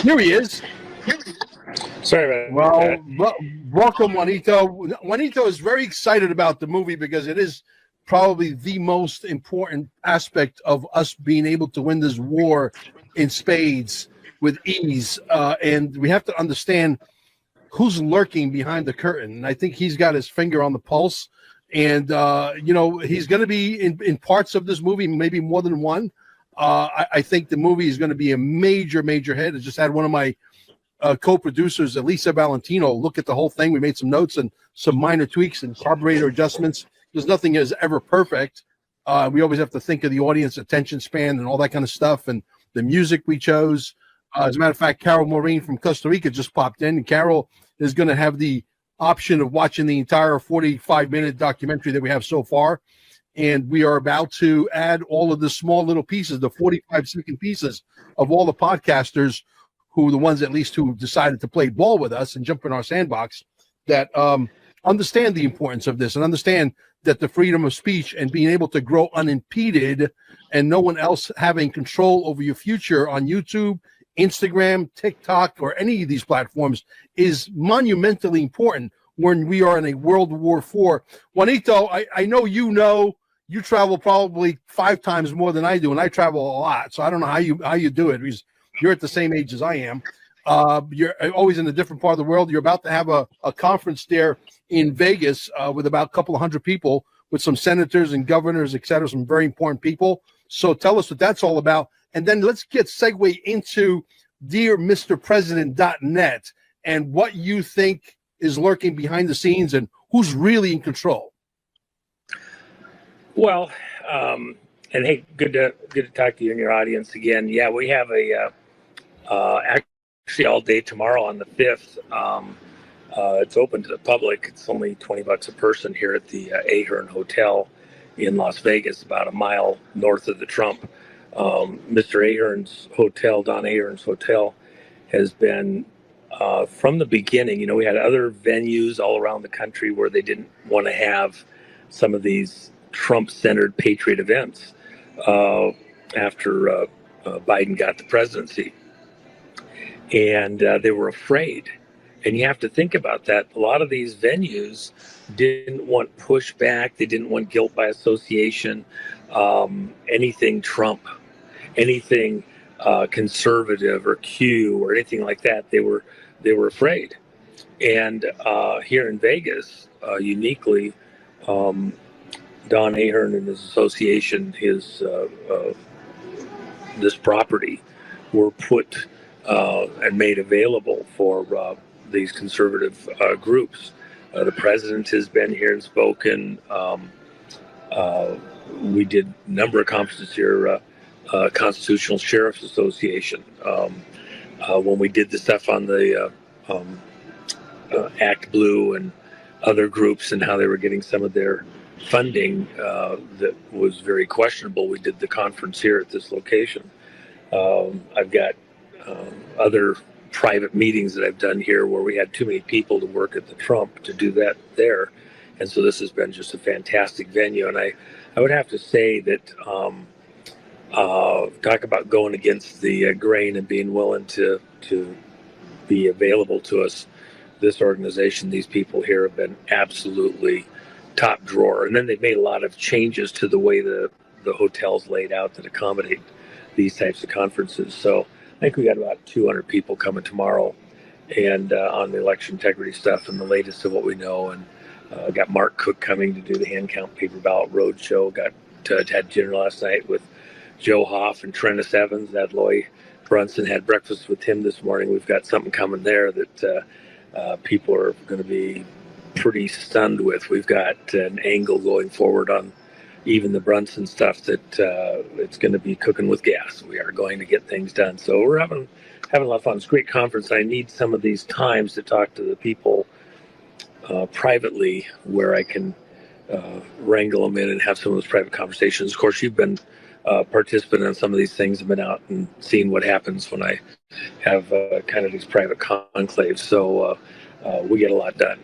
Here he is. Sorry about Well, that. welcome, Juanito. Juanito is very excited about the movie because it is probably the most important aspect of us being able to win this war in spades with ease. And we have to understand who's lurking behind the curtain. And I think he's got his finger on the pulse. And, he's going to be in parts of this movie, maybe more than one. I think the movie is going to be a major, major hit. I just had one of my co-producers, Elisa Valentino, look at the whole thing. We made some notes and some minor tweaks and carburetor adjustments because nothing is ever perfect. We always have to think of the audience attention span and all that kind of stuff, and the music we chose. As a matter of fact, Carol Maureen from Costa Rica just popped in, and Carol is going to have the option of watching the entire 45-minute documentary that we have so far. And we are about to add all of the small little pieces, the 45-second pieces of all the podcasters who the ones at least who decided to play ball with us and jump in our sandbox that understand the importance of this and understand that the freedom of speech and being able to grow unimpeded and no one else having control over your future on YouTube, Instagram, TikTok, or any of these platforms is monumentally important when we are in a World War IV. Juanito, I know you travel probably 5 times more than I do, and I travel a lot, so I don't know how you do it because you're at the same age as I am. You're always in a different part of the world. You're about to have a conference there in Vegas with about a couple of hundred people, with some senators and governors, et cetera, some very important people. So tell us what that's all about. And then let's segue into dearmrpresident.net and what you think is lurking behind the scenes and who's really in control. Well, and hey, good to talk to you and your audience again. Yeah, we have actually all day tomorrow on the 5th. It's open to the public. It's only $20 a person here at the Ahern Hotel in Las Vegas, about a mile north of the Trump. Mr. Ahern's hotel, Don Ahern's hotel, has been from the beginning. We had other venues all around the country where they didn't want to have some of these Trump-centered patriot events after Biden got the presidency. And they were afraid. And you have to think about that. A lot of these venues didn't want pushback. They didn't want guilt by association, anything Trump, anything conservative or Q or anything like that. They were afraid. And here in Vegas, uniquely, Don Ahern and his association, this property, were put and made available for these conservative groups. The president has been here and spoken. We did a number of conferences here, Constitutional Sheriff's Association. When we did the stuff on the Act Blue and other groups and how they were getting some of their funding that was very questionable, we did the conference here at this location. I've got other private meetings that I've done here where we had too many people to work at the Trump to do that there. And so this has been just a fantastic venue. And I would have to say that talk about going against the grain and being willing to be available to us. This organization, these people here have been absolutely top drawer. And then they've made a lot of changes to the way the hotel's laid out that accommodate these types of conferences. So I think we got about 200 people coming tomorrow, and on the election integrity stuff and the latest of what we know. And got Mark Cook coming to do the hand count paper ballot roadshow. Had dinner last night with Joe Hoff and Trennis Evans. That Loy Brunson had breakfast with him this morning. We've got something coming there that people are going to be pretty stunned with. We've got an angle going forward on even the Brunson stuff that it's going to be cooking with gas. We are going to get things done. So we're having a lot of fun. It's a great conference. I need some of these times to talk to the people privately where I can wrangle them in and have some of those private conversations. Of course, you've been a participant in some of these things and been out and seen what happens when I have kind of these private conclaves. So we get a lot done.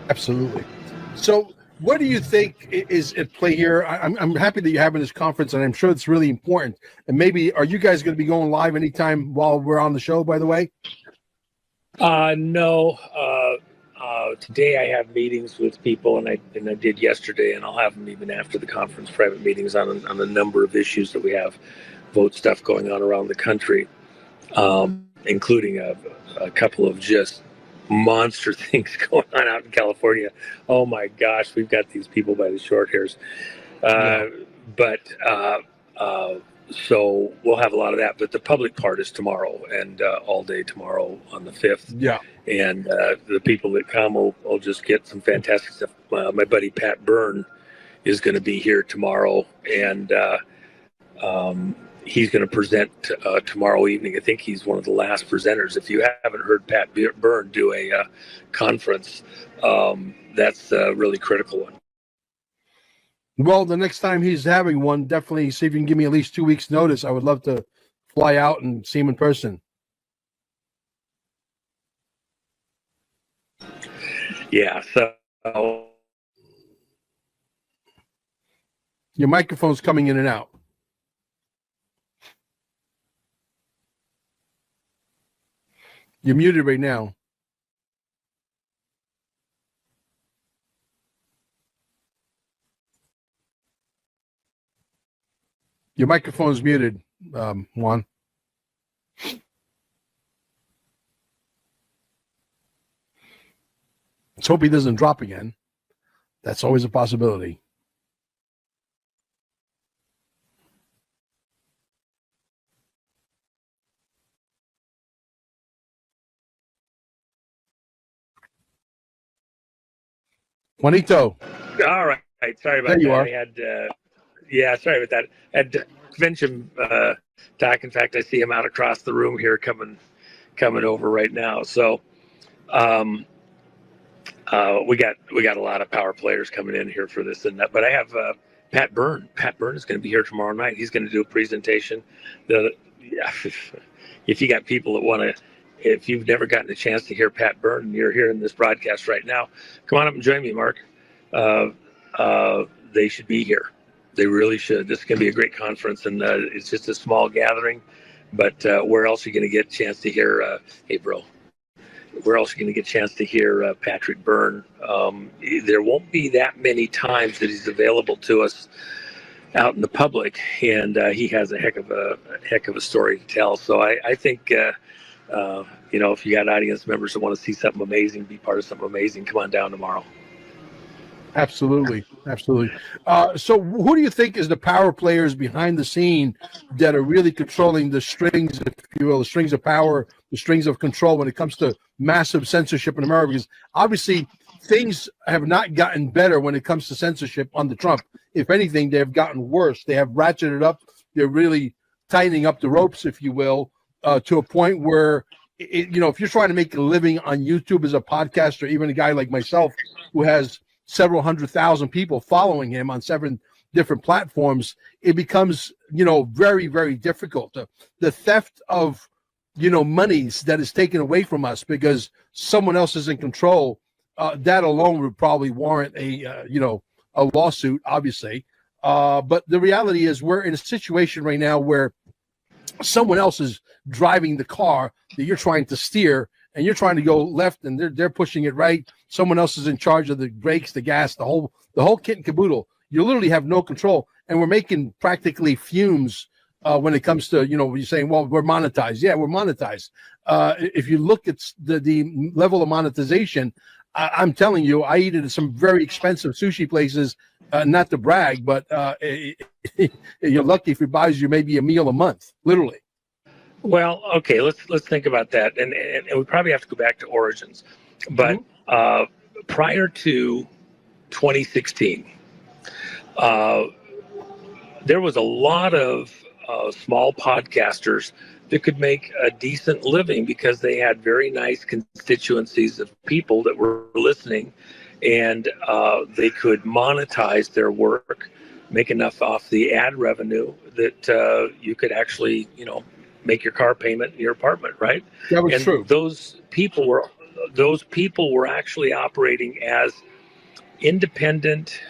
Absolutely. So What do you think is at play here? I'm happy that you're having this conference, and I'm sure it's really important. And maybe, are you guys going to be going live anytime while we're on the show, by the way? No. Today I have meetings with people, and I did yesterday, and I'll have them even after the conference, private meetings on a number of issues that we have, vote stuff going on around the country, including a couple of just monster things going on out in California. Oh my gosh, we've got these people by the short hairs. So we'll have a lot of that, but the public part is tomorrow and all day tomorrow on the 5th. Yeah. And the people that come will just get some fantastic stuff. My buddy Pat Byrne is going to be here tomorrow, and he's going to present tomorrow evening. I think he's one of the last presenters. If you haven't heard Pat Byrne do a conference, that's a really critical one. Well, the next time he's having one, definitely see if you can give me at least 2 weeks' notice. I would love to fly out and see him in person. Yeah, so your microphone's coming in and out. You're muted right now. Your microphone's muted, Juan. Let's hope he doesn't drop again. That's always a possibility. Juanito. All right. Sorry about there you that. Are. I had, sorry about that. I had Vincham talk. In fact, I see him out across the room here coming over right now. So we got a lot of power players coming in here for this and that. But I have Pat Byrne. Pat Byrne is going to be here tomorrow night. He's going to do a presentation. If you got people that want to, if you've never gotten a chance to hear Pat Byrne and you're hearing this broadcast right now, come on up and join me, Mark. They should be here. They really should. This is going to be a great conference, and it's just a small gathering. But where else are you going to get a chance to hear, hey, bro, where else are you going to get a chance to hear Patrick Byrne? There won't be that many times that he's available to us out in the public, and he has a heck of a story to tell. So I think, if you got audience members that want to see something amazing, be part of something amazing, come on down tomorrow. Absolutely. So who do you think is the power players behind the scene that are really controlling the strings, if you will, the strings of power, the strings of control when it comes to massive censorship in America? Because obviously things have not gotten better when it comes to censorship under Trump. If anything, they have gotten worse. They have ratcheted up. They're really tightening up the ropes, if you will, to a point where, if you're trying to make a living on YouTube as a podcaster, even a guy like myself who has several 100,000 people following him on 7 different platforms, it becomes, very, very difficult. The theft of, monies that is taken away from us because someone else is in control, that alone would probably warrant a lawsuit, obviously. But the reality is we're in a situation right now where someone else is driving the car that you're trying to steer, and you're trying to go left and they're pushing it right. Someone else is in charge of the brakes, the gas, the whole kit and caboodle. You literally have no control. And we're making practically fumes when it comes to, you're saying, well, we're monetized. Yeah, we're monetized. If you look at the level of monetization, I'm telling you, I eat at some very expensive sushi places, not to brag, but you're lucky if it buys you maybe a meal a month, literally. Well, okay, let's think about that, and we probably have to go back to origins, but prior to 2016, there was a lot of small podcasters that could make a decent living because they had very nice constituencies of people that were listening, and they could monetize their work, make enough off the ad revenue that you could actually, make your car payment in your apartment, right? That was true. Those people were actually operating as independent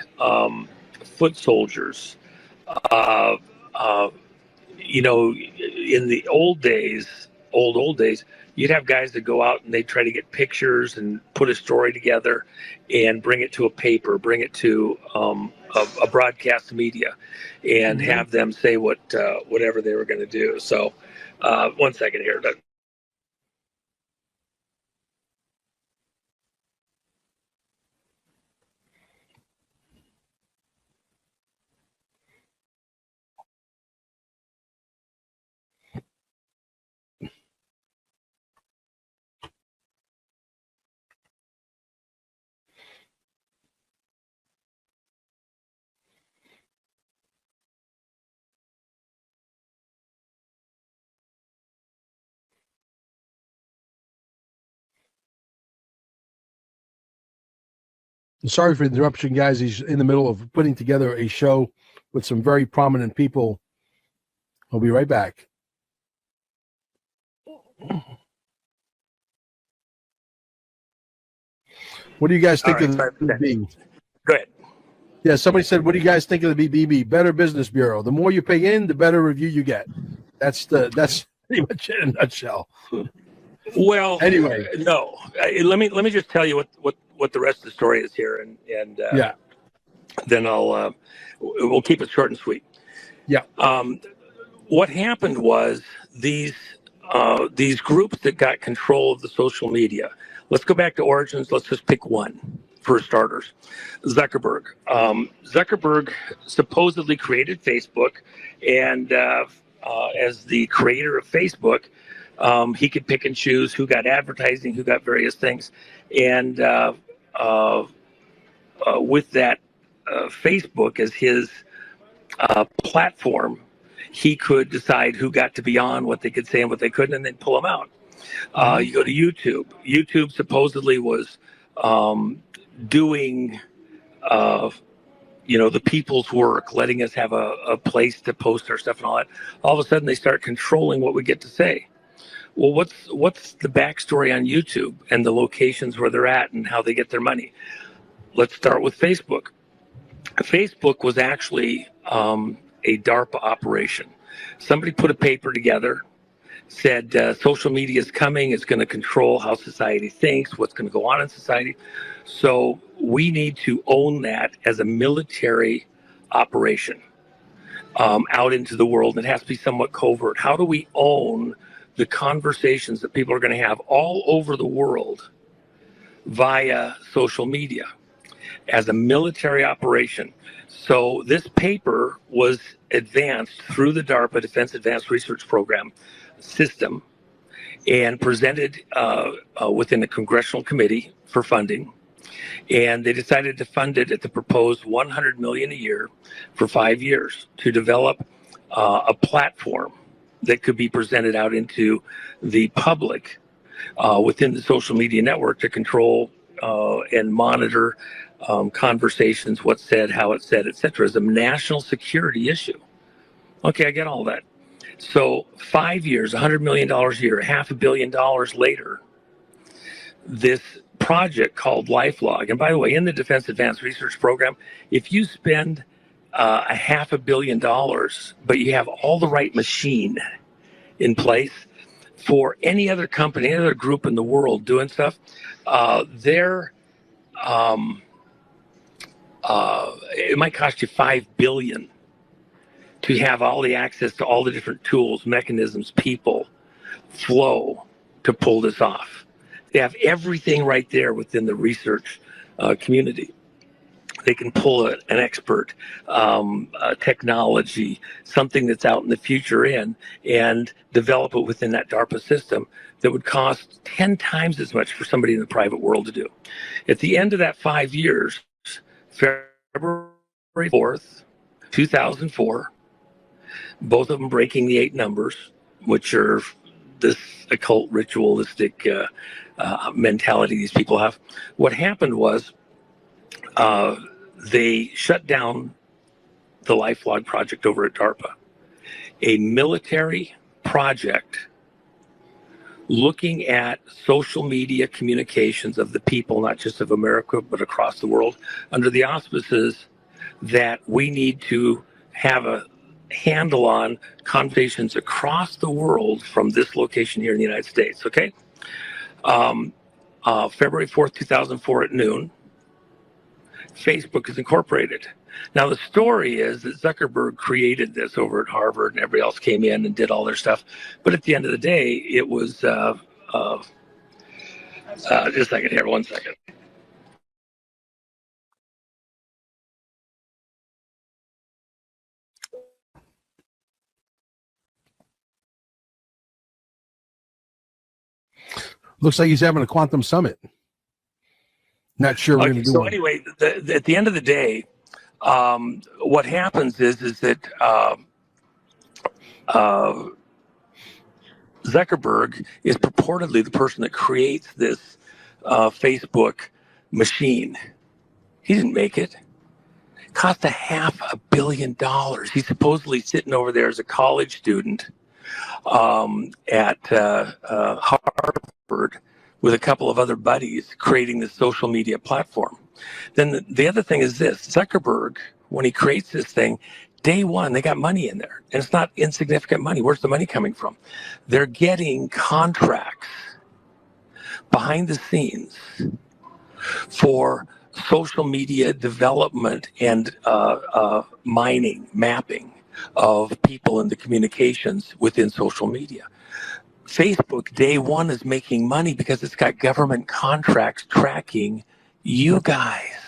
foot soldiers. Uh, uh, in the old days, you'd have guys that go out and they try to get pictures and put a story together and bring it to a paper, bring it to a broadcast media, and have them say whatever they were going to do. So, 1 second here. Sorry for the interruption, guys. He's in the middle of putting together a show with some very prominent people. I'll be right back. What do you guys think of the BB? Go ahead. Yeah, somebody said, what do you guys think of the BBB? Better Business Bureau. The more you pay in, the better review you get. That's pretty much it in a nutshell. Well, anyway, no. Let me just tell you what the rest of the story is here, and yeah. Then we'll keep it short and sweet. Yeah. What happened was these groups that got control of the social media. Let's go back to origins. Let's just pick one for starters. Zuckerberg. Zuckerberg supposedly created Facebook, and as the creator of Facebook, he could pick and choose who got advertising, who got various things, and with that Facebook as his platform, he could decide who got to be on, what they could say and what they couldn't, and then pull them out. You go to YouTube. YouTube supposedly was doing, the people's work, letting us have a place to post our stuff and all that. All of a sudden, they start controlling what we get to say. Well, what's the backstory on YouTube and the locations where they're at and how they get their money? Let's start with Facebook. Facebook was actually a DARPA operation. Somebody put a paper together, said social media is coming, it's going to control how society thinks, what's going to go on in society. So we need to own that as a military operation out into the world. It has to be somewhat covert. How do we own the conversations that people are going to have all over the world via social media as a military operation? So this paper was advanced through the DARPA Defense Advanced Research Program system and presented within a congressional committee for funding. And they decided to fund it at the proposed $100 million a year for 5 years to develop a platform that could be presented out into the public within the social media network to control and monitor conversations, what's said, how it's said, et cetera, as a national security issue. Okay, I get all that. So 5 years, $100 million a year, $500 million later, this project called LifeLog. And by the way, in the Defense Advanced Research Program, if you spend $500 million, but you have all the right machine in place for any other company, any other group in the world doing stuff, it might cost you $5 billion to have all the access to all the different tools, mechanisms, people, flow to pull this off. They have everything right there within the research community. They can pull an expert, technology, something that's out in the future and develop it within that DARPA system that would cost 10 times as much for somebody in the private world to do. At the end of that 5 years, February 4th, 2004, both of them breaking the 8 numbers, which are this occult ritualistic mentality these people have. What happened was they shut down the LifeLog project over at DARPA, a military project looking at social media communications of the people, not just of America, but across the world, under the auspices that we need to have a handle on conversations across the world from this location here in the United States, okay? February 4th, 2004 at noon, Facebook is incorporated. Now, the story is that Zuckerberg created this over at Harvard, and everybody else came in and did all their stuff. But at the end of the day, it was, just a second here, 1 second. Looks like he's having a quantum summit. Not sure we're going to do so one. Anyway, at the end of the day, what happens is that Zuckerberg is purportedly the person that creates this Facebook machine. He didn't make it. It cost $500 million. He's supposedly sitting over there as a college student at Harvard with a couple of other buddies creating this social media platform. Then the other thing is this: Zuckerberg, when he creates this thing, day one, they got money in there. And it's not insignificant money. Where's the money coming from? They're getting contracts behind the scenes for social media development and mining, mapping of people in the communications within social media. Facebook, day one, is making money because it's got government contracts tracking you guys.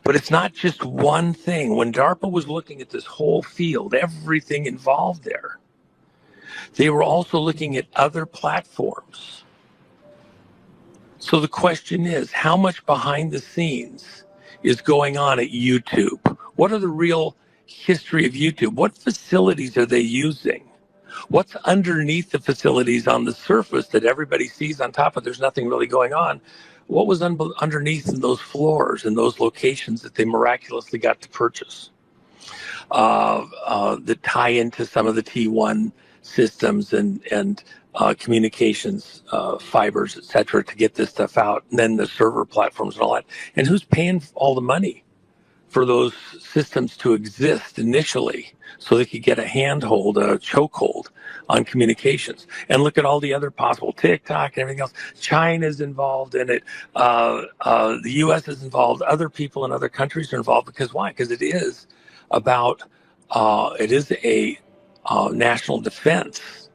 But it's not just one thing. When DARPA was looking at this whole field, everything involved there, they were also looking at other platforms. So the question is, how much behind the scenes is going on at YouTube? What are the real history of YouTube? What facilities are they using? What's underneath the facilities on the surface that everybody sees on top of there's nothing really going on? What was underneath in those floors and those locations that they miraculously got to purchase that tie into some of the T1 systems and communications fibers, et cetera, to get this stuff out, and then the server platforms and all that. And who's paying all the money for those systems to exist initially so they could get a handhold, a chokehold on communications? And look at all the other possible, TikTok and everything else. China's involved in it. The U.S. is involved. Other people in other countries are involved. Because why? Because it is about, it is a national defense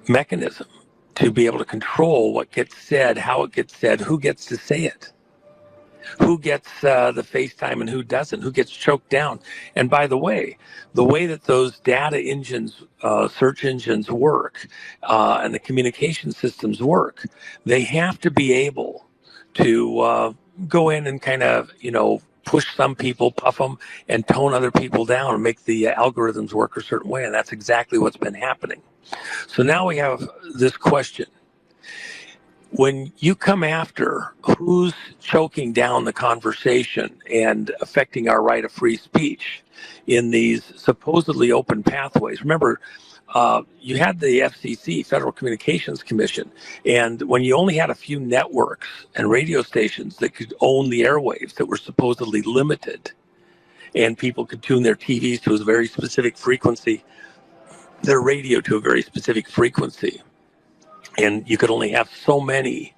mechanism to be able to control what gets said, how it gets said, who gets to say it, who gets the FaceTime and who doesn't, who gets choked down. And by the way that those data engines, search engines work, and the communication systems work, they have to be able to go in and kind of, push some people, puff them, and tone other people down and make the algorithms work a certain way. And that's exactly what's been happening. So now we have this question. When you come after who's choking down the conversation and affecting our right of free speech in these supposedly open pathways, remember, you had the FCC, Federal Communications Commission, and when you only had a few networks and radio stations that could own the airwaves that were supposedly limited, and people could tune their TVs to a very specific frequency, their radio to a very specific frequency, and you could only have so many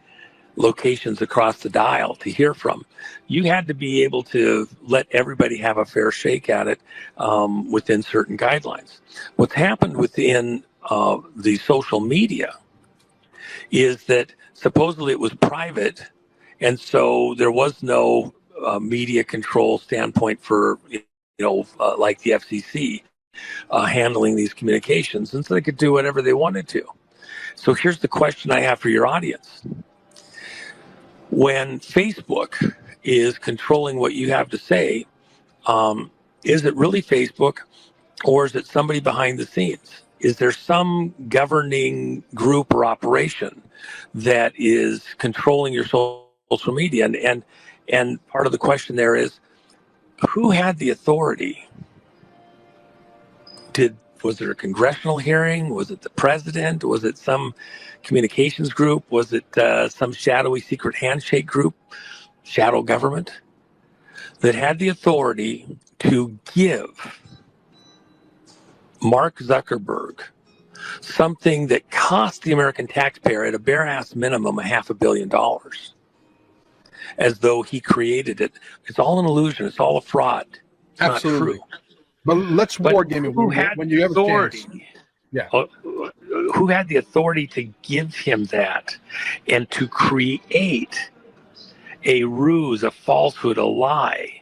locations across the dial to hear from, you had to be able to let everybody have a fair shake at it within certain guidelines. What's happened within the social media is that supposedly it was private, and so there was no media control standpoint for, like the FCC handling these communications, and so they could do whatever they wanted to. So here's the question I have for your audience. When Facebook is controlling what you have to say, is it really Facebook, or is it somebody behind the scenes? Is there some governing group or operation that is controlling your social media? And part of the question there is, who had the authority? Did Was it a congressional hearing? Was it the president? Was it some communications group? Was it some shadowy secret handshake group, shadow government, that had the authority to give Mark Zuckerberg something that cost the American taxpayer at a bare-ass minimum $500 million, as though he created it? It's all an illusion. It's all a fraud. It's Absolutely. not true. But let's war game it when you have authority. A chance. Yeah. Who had the authority to give him that and to create a ruse, a falsehood, a lie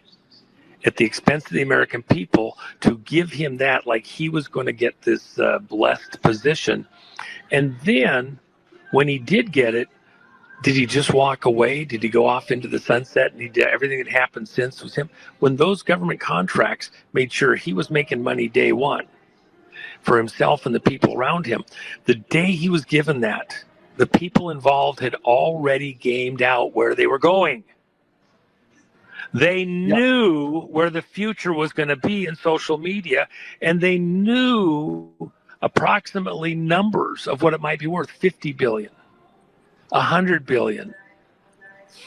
at the expense of the American people, to give him that like he was going to get this blessed position? And then when he did get it, did he just walk away? Did he go off into the sunset and everything that happened since was him? When those government contracts made sure he was making money day one for himself and the people around him, the day he was given that, the people involved had already gamed out where they were going. They knew where the future was going to be in social media, and they knew approximately numbers of what it might be worth: 50 billion. 100 billion,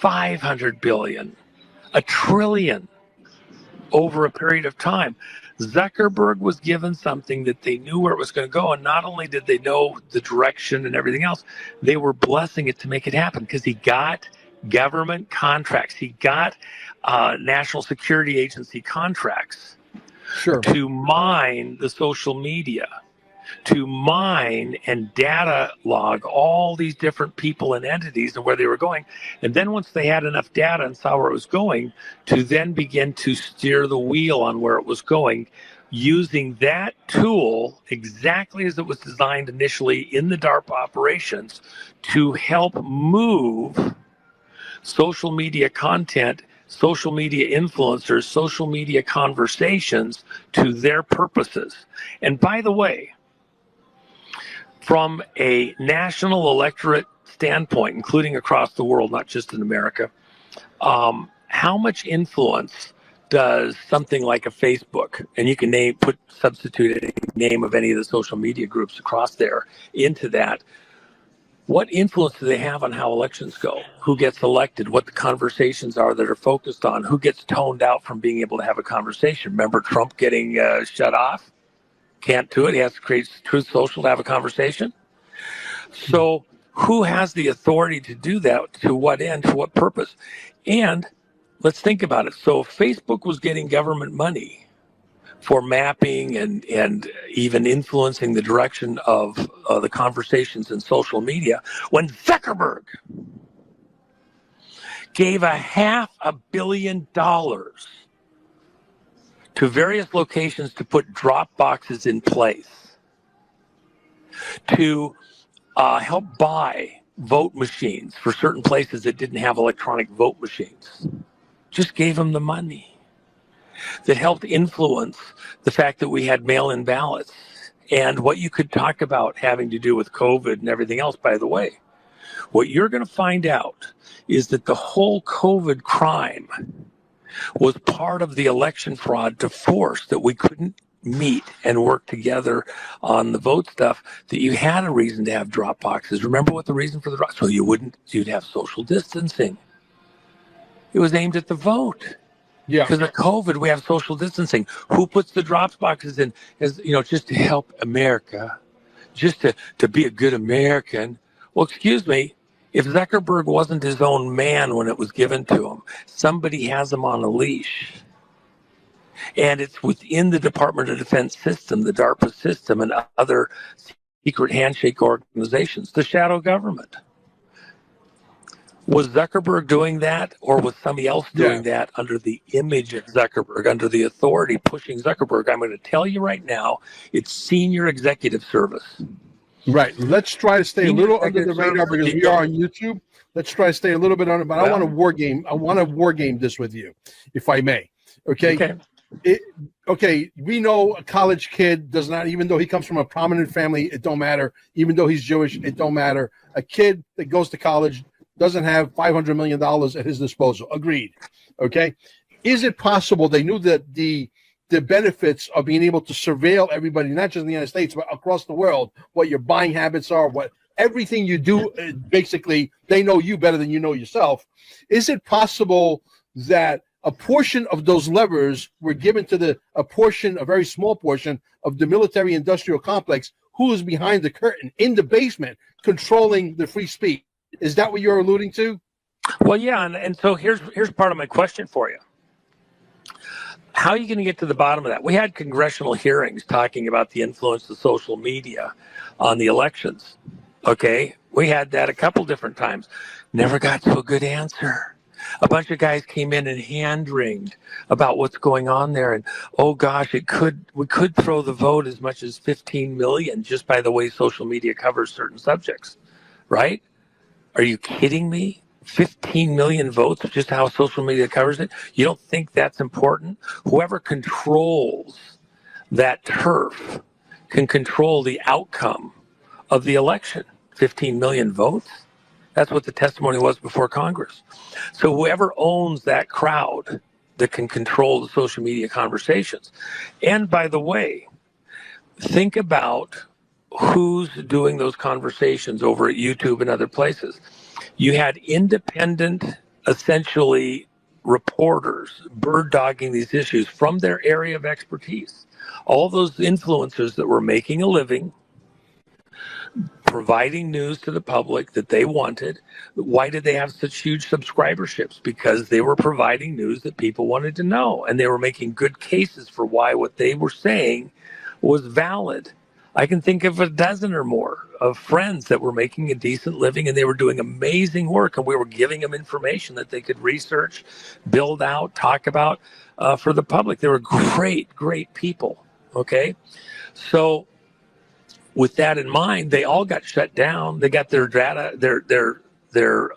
500 billion, a trillion over a period of time. Zuckerberg was given something that they knew where it was going to go. And not only did they know the direction and everything else, they were blessing it to make it happen, because he got government contracts. He got National Security Agency contracts to mine the social media, to mine and data log all these different people and entities and where they were going. And then once they had enough data and saw where it was going, to then begin to steer the wheel on where it was going, using that tool exactly as it was designed initially in the DARPA operations, to help move social media content, social media influencers, social media conversations to their purposes. And by the way, from a national electorate standpoint, including across the world, not just in America, how much influence does something like a Facebook, and you can substitute a name of any of the social media groups across there into that, what influence do they have on how elections go? Who gets elected? What the conversations are that are focused on? Who gets toned out from being able to have a conversation? Remember Trump getting shut off? Can't do it. He has to create Truth Social to have a conversation. So who has the authority to do that? To what end? To what purpose? And let's think about it. So if Facebook was getting government money for mapping and even influencing the direction of the conversations in social media, when Zuckerberg gave $500 million to various locations to put drop boxes in place, to help buy vote machines for certain places that didn't have electronic vote machines, just gave them the money, that helped influence the fact that we had mail-in ballots and what you could talk about having to do with COVID and everything else. By the way, what you're going to find out is that the whole COVID crime was part of the election fraud to force that we couldn't meet and work together on the vote stuff, that you had a reason to have drop boxes. Remember what the reason for the drop? So you'd have social distancing. It was aimed at the vote. Yeah. Because of COVID, we have social distancing. Who puts the drop boxes in? As just to help America, just to be a good American. Well, excuse me. If Zuckerberg wasn't his own man when it was given to him, somebody has him on a leash. And it's within the Department of Defense system, the DARPA system, and other secret handshake organizations, the shadow government. Was Zuckerberg doing that, or was somebody else doing that under the image of Zuckerberg, under the authority pushing Zuckerberg? I'm going to tell you right now, it's senior executive service. Right. Let's try to stay a little under the radar because we are on YouTube. Let's try to stay a little bit under, but I want to war game. I want to war game this with you, if I may. Okay. Okay. We know a college kid does not, even though he comes from a prominent family, it don't matter. Even though he's Jewish, it don't matter. A kid that goes to college doesn't have $500 million at his disposal. Agreed. Okay. Is it possible they knew that the the benefits of being able to surveil everybody, not just in the United States, but across the world, what your buying habits are, what everything you do, basically, they know you better than you know yourself. Is it possible that a portion of those levers were given to a very small portion of the military industrial complex who is behind the curtain in the basement controlling the free speech? Is that what you're alluding to? Well, yeah, and so here's part of my question for you. How are you going to get to the bottom of that? We had congressional hearings talking about the influence of social media on the elections. Okay, we had that a couple different times. Never got to a good answer. A bunch of guys came in and hand-wringed about what's going on there, and oh gosh, we could throw the vote as much as 15 million just by the way social media covers certain subjects, right? Are you kidding me? 15 million votes, just how social media covers it. You don't think that's important? Whoever controls that turf can control the outcome of the election. 15 million votes. That's what the testimony was before Congress. So whoever owns that crowd that can control the social media conversations. And by the way, think about who's doing those conversations over at YouTube and other places. You had independent, essentially, reporters bird dogging these issues from their area of expertise. All those influencers that were making a living, providing news to the public that they wanted. Why did they have such huge subscriberships? Because they were providing news that people wanted to know, and they were making good cases for why what they were saying was valid. I can think of a dozen or more of friends that were making a decent living, and they were doing amazing work, and we were giving them information that they could research, build out, talk about for the public. They were great, great people. Okay, so with that in mind, they all got shut down. They got their data, their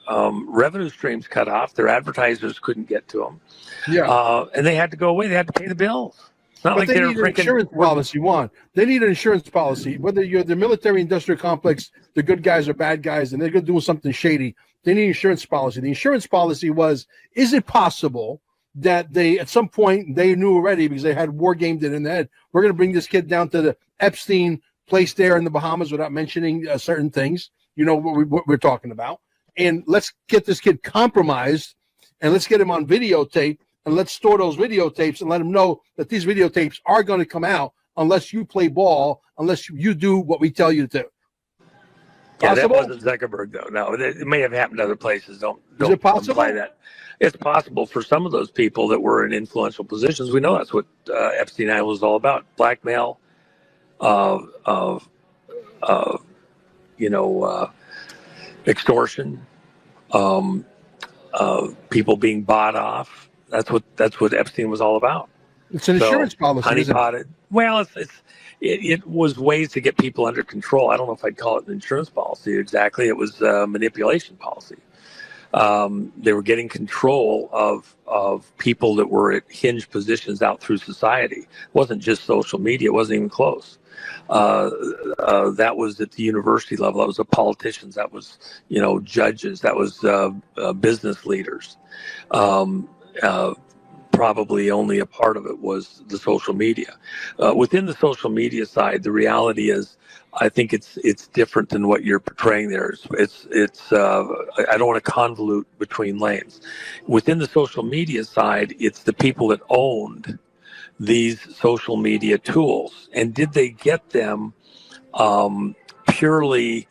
revenue streams cut off. Their advertisers couldn't get to them. Yeah, and they had to go away. They had to pay the bills. It's not but like they need an insurance policy, Juan. They need an insurance policy. Whether you're the military industrial complex, the good guys or bad guys, and they're going to do something shady, they need an insurance policy. The insurance policy was, is it possible that they, at some point, they knew already because they had war gamed it in their head, we're going to bring this kid down to the Epstein place there in the Bahamas without mentioning certain things, you know what we're talking about, and let's get this kid compromised, and let's get him on videotape, and let's store those videotapes and let him know that these videotapes are going to come out unless you play ball, unless you do what we tell you to do. Yeah, that wasn't Zuckerberg, though. No, it may have happened other places. Don't Is it possible? Imply that. It's possible for some of those people that were in influential positions. We know that's what Epstein Island was all about: blackmail, extortion, people being bought off. That's what Epstein was all about. It's an insurance policy. Honeypotted. Well, it was ways to get people under control. I don't know if I'd call it an insurance policy exactly. It was a manipulation policy. They were getting control of people that were at hinge positions out through society. It wasn't just social media. It wasn't even close. That was at the university level. That was the politicians. That was, judges. That was business leaders. Probably only a part of it was the social media. Within the social media side, the reality is, I think it's different than what you're portraying there. It's I don't want to convolute between lanes. Within the social media side, it's the people that owned these social media tools, and did they get them purely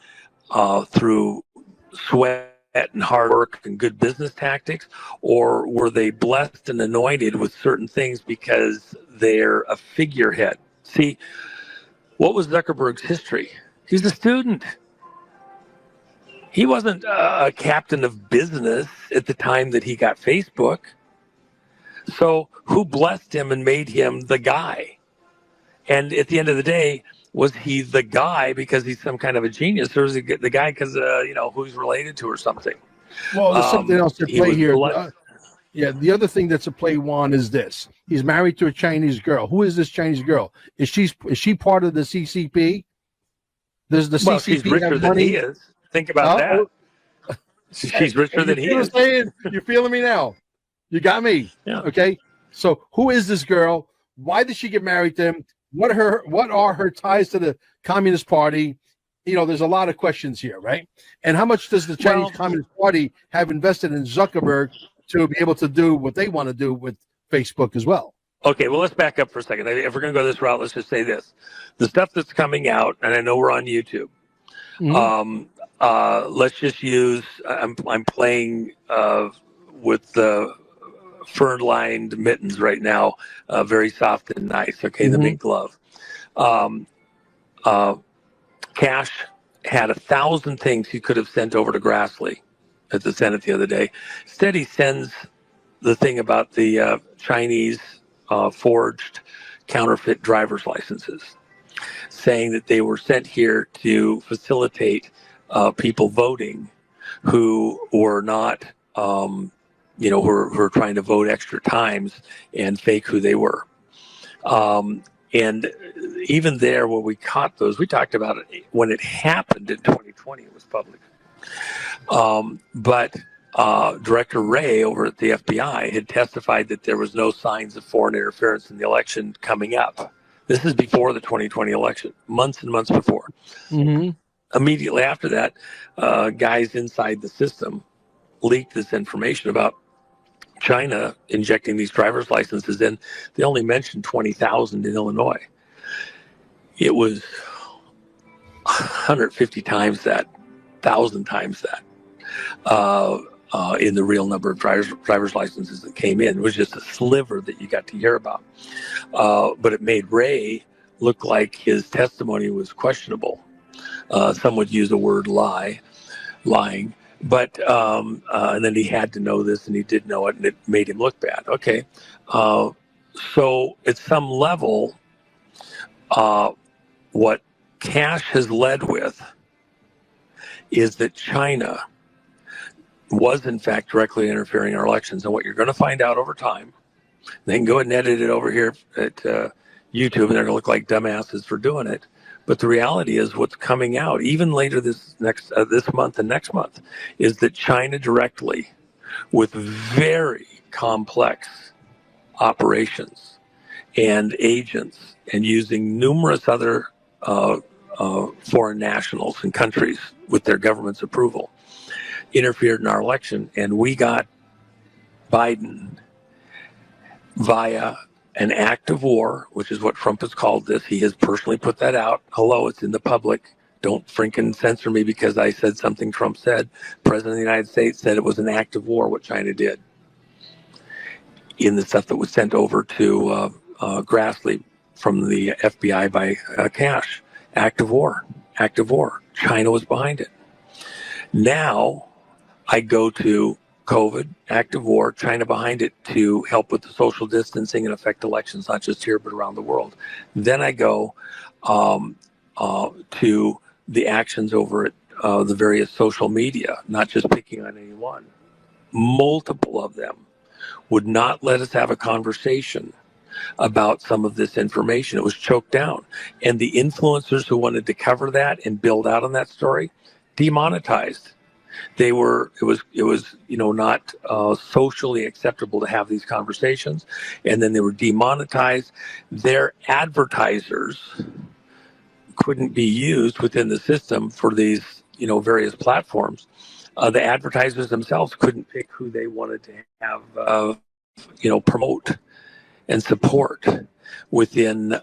through sweat and hard work and good business tactics, or were they blessed and anointed with certain things because they're a figurehead? See, what was Zuckerberg's history? He's a student. He wasn't a captain of business at the time that he got Facebook. So who blessed him and made him the guy? And at the end of the day, was he the guy because he's some kind of a genius, or is he the guy because who he's related to or something? Well, there's something else to play here. The other thing that's at play, Juan, is this: he's married to a Chinese girl. Who is this Chinese girl? Is she part of the CCP? Does the CCP she's richer have than money? he is. Think about that. She's richer than he is. You're feeling me now. You got me. Yeah. Okay. So who is this girl? Why did she get married to him? What are her ties to the Communist Party? There's a lot of questions here, right? And how much does the Chinese Communist Party have invested in Zuckerberg to be able to do what they want to do with Facebook as well? Okay, well, let's back up for a second. If we're going to go this route, let's just say this. The stuff that's coming out, and I know we're on YouTube, let's just use, I'm playing with the fur-lined mittens right now, very soft and nice, okay, the big glove. Cash had 1,000 things he could have sent over to Grassley at the Senate the other day. Instead, he sends the thing about the Chinese forged counterfeit driver's licenses, saying that they were sent here to facilitate people voting who were not, who were trying to vote extra times and fake who they were. And even there, when we caught those, we talked about it when it happened in 2020, it was public. But Director Wray over at the FBI had testified that there was no signs of foreign interference in the election coming up. This is before the 2020 election, months and months before. Immediately after that, guys inside the system leaked this information about China injecting these driver's licenses in. They only mentioned 20,000 in Illinois. It was 150 times that, 1,000 times that. In the real number of driver's licenses that came in. It was just a sliver that you got to hear about. But it made Ray look like his testimony was questionable. Some would use the word lying. But and then he had to know this, and he did know it, and it made him look bad. Okay. So at some level, what Cash has led with is that China was in fact directly interfering in our elections. And what you're going to find out over time, they can go ahead and edit it over here at YouTube, and they're going to look like dumbasses for doing it. But the reality is what's coming out, even later this month and next month, is that China directly, with very complex operations and agents, and using numerous other foreign nationals and countries with their government's approval, interfered in our election, and we got Biden via an act of war, which is what Trump has called this. He has personally put that out. Hello, it's in the public. Don't freaking censor me because I said something Trump said. President of the United States said it was an act of war, what China did in the stuff that was sent over to Grassley from the FBI by Cash. Act of war. China was behind it. Now I go to COVID, act of war, China behind it to help with the social distancing and affect elections, not just here, but around the world. Then I go to the actions over at the various social media, not just picking on any one. Multiple of them would not let us have a conversation about some of this information. It was choked down. And the influencers who wanted to cover that and build out on that story, demonetized. It was not socially acceptable to have these conversations, and then they were demonetized. Their advertisers couldn't be used within the system for these various platforms. The advertisers themselves couldn't pick who they wanted to have promote and support within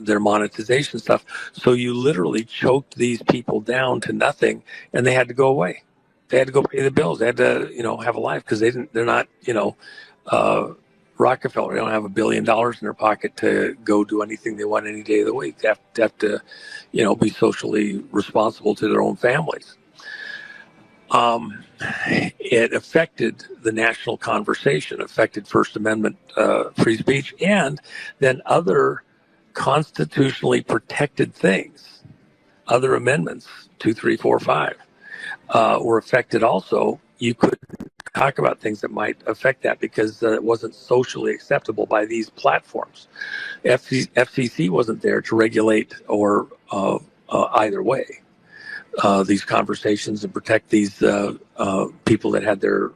their monetization stuff. So you literally choked these people down to nothing, and they had to go away. They had to go pay the bills. They had to, have a life because they're not, Rockefeller. They don't have $1 billion in their pocket to go do anything they want any day of the week. They have to, be socially responsible to their own families. It affected the national conversation, affected First Amendment free speech, and then other constitutionally protected things, other amendments, 2, 3, 4, 5. Were affected also. You couldn't talk about things that might affect that because it wasn't socially acceptable by these platforms. FCC wasn't there to regulate or either way these conversations and protect these people that had their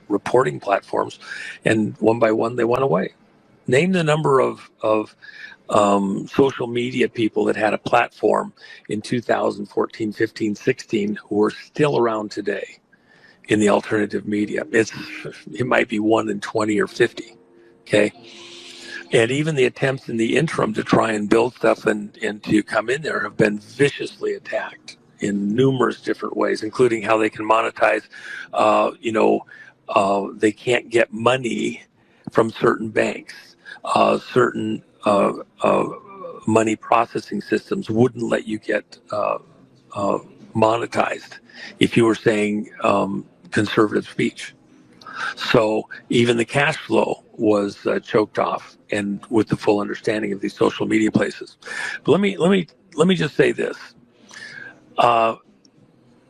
reporting platforms. And one by one, they went away. Name the number of social media people that had a platform in 2014, 15, 16 who are still around today in the alternative media. It might be 1 in 20 or 50. Okay. And even the attempts in the interim to try and build stuff and to come in there have been viciously attacked in numerous different ways, including how they can monetize. They can't get money from certain banks, certain money processing systems wouldn't let you get monetized if you were saying conservative speech. So even the cash flow was choked off, and with the full understanding of these social media places. But let me just say this: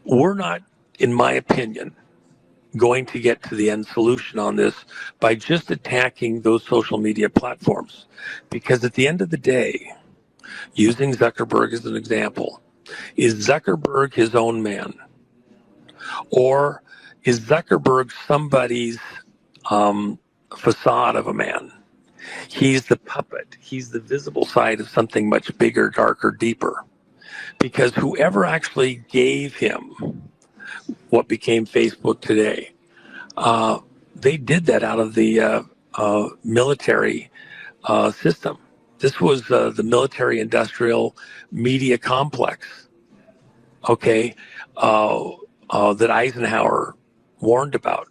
we're not, in my opinion, going to get to the end solution on this by just attacking those social media platforms, because at the end of the day, using Zuckerberg as an example, is Zuckerberg his own man, or is Zuckerberg somebody's facade of a man? He's the puppet. He's the visible side of something much bigger, darker, deeper. Because whoever actually gave him what became Facebook today, they did that out of the military system. This was the military-industrial media complex, okay, that Eisenhower warned about.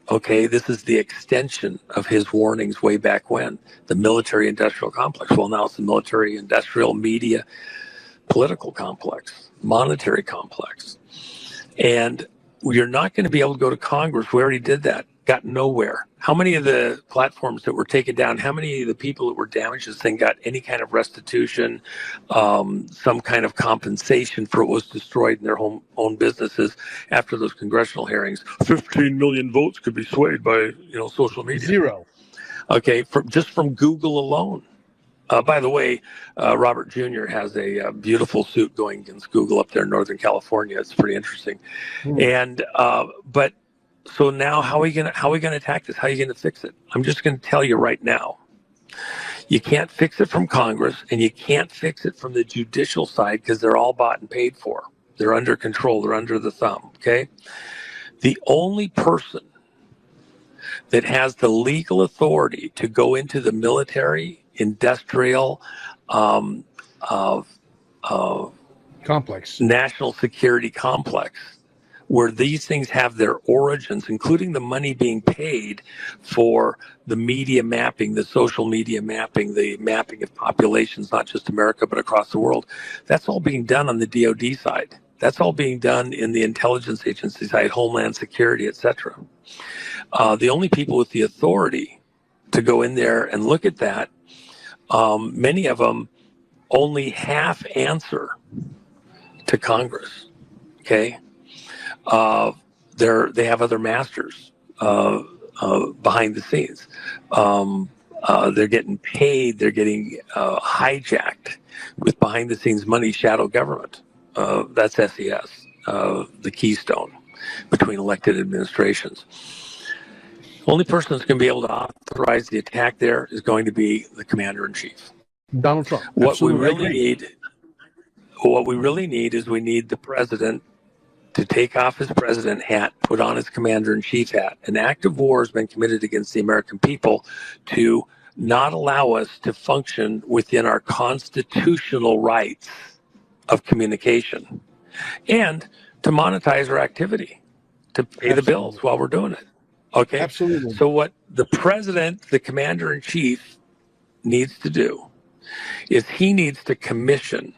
Okay, this is the extension of his warnings way back when, the military-industrial complex. Well, now it's the military-industrial media political complex, monetary complex. And you're not going to be able to go to Congress. We already did that, got nowhere. How many of the platforms that were taken down, how many of the people that were damaged this thing got any kind of restitution, some kind of compensation for what was destroyed in their own businesses after those congressional hearings? 15 million votes could be swayed by social media. Zero. Okay, just from Google alone. By the way, Robert Jr. has a beautiful suit going against Google up there in Northern California. It's pretty interesting. And but so now, how are we gonna attack this? How are you gonna fix it? I'm just gonna tell you right now. You can't fix it from Congress, and you can't fix it from the judicial side because they're all bought and paid for. They're under control. They're under the thumb. Okay. The only person that has the legal authority to go into the military industrial complex, national security complex, where these things have their origins, including the money being paid for the media mapping, the social media mapping, the mapping of populations, not just America, but across the world. That's all being done on the DoD side. That's all being done in the intelligence agency side, Homeland Security, etc. The only people with the authority to go in there and look at that, many of them only half answer to Congress. Okay, they have other masters behind the scenes. They're getting paid. They're getting hijacked with behind the scenes money, shadow government. That's SES, the keystone between elected administrations. The only person that's going to be able to authorize the attack there is going to be the commander-in-chief. Donald Trump. What we really need is we need the president to take off his president hat, put on his commander-in-chief hat. An act of war has been committed against the American people to not allow us to function within our constitutional rights of communication and to monetize our activity, to pay the bills while we're doing it. Okay. Absolutely. So what the president, the commander-in-chief, needs to do is he needs to commission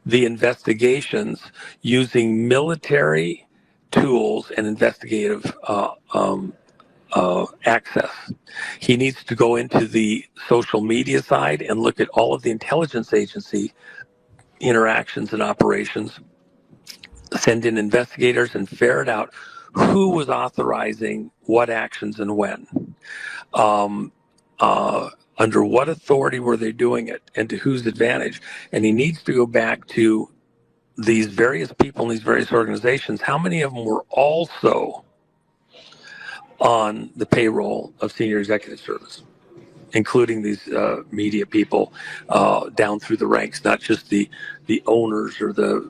the investigations using military tools and investigative access. He needs to go into the social media side and look at all of the intelligence agency interactions and operations, send in investigators and ferret out who was authorizing what actions and when. Under what authority were they doing it, and to whose advantage? And he needs to go back to these various people in these various organizations. How many of them were also on the payroll of senior executive service? including these media people down through the ranks, not just the owners or the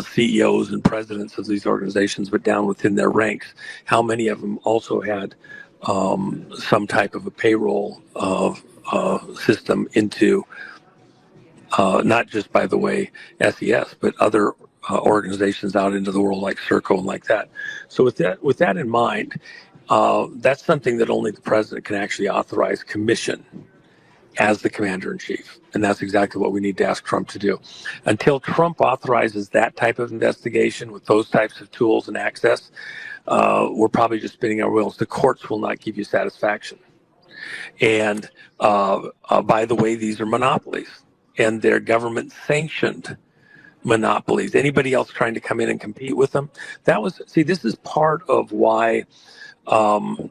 CEOs and presidents of these organizations, but down within their ranks. How many of them also had some type of a payroll system into not just, by the way, SES, but other organizations out into the world like Serco and like that. So with that in mind, that's something that only the president can actually authorize, commission as the commander in chief. And that's exactly what we need to ask Trump to do. Until Trump authorizes that type of investigation with those types of tools and access, we're probably just spinning our wheels. The courts will not give you satisfaction. And by the way, these are monopolies, and they're government sanctioned monopolies. Anybody else trying to come in and compete with them? This is part of why, I'm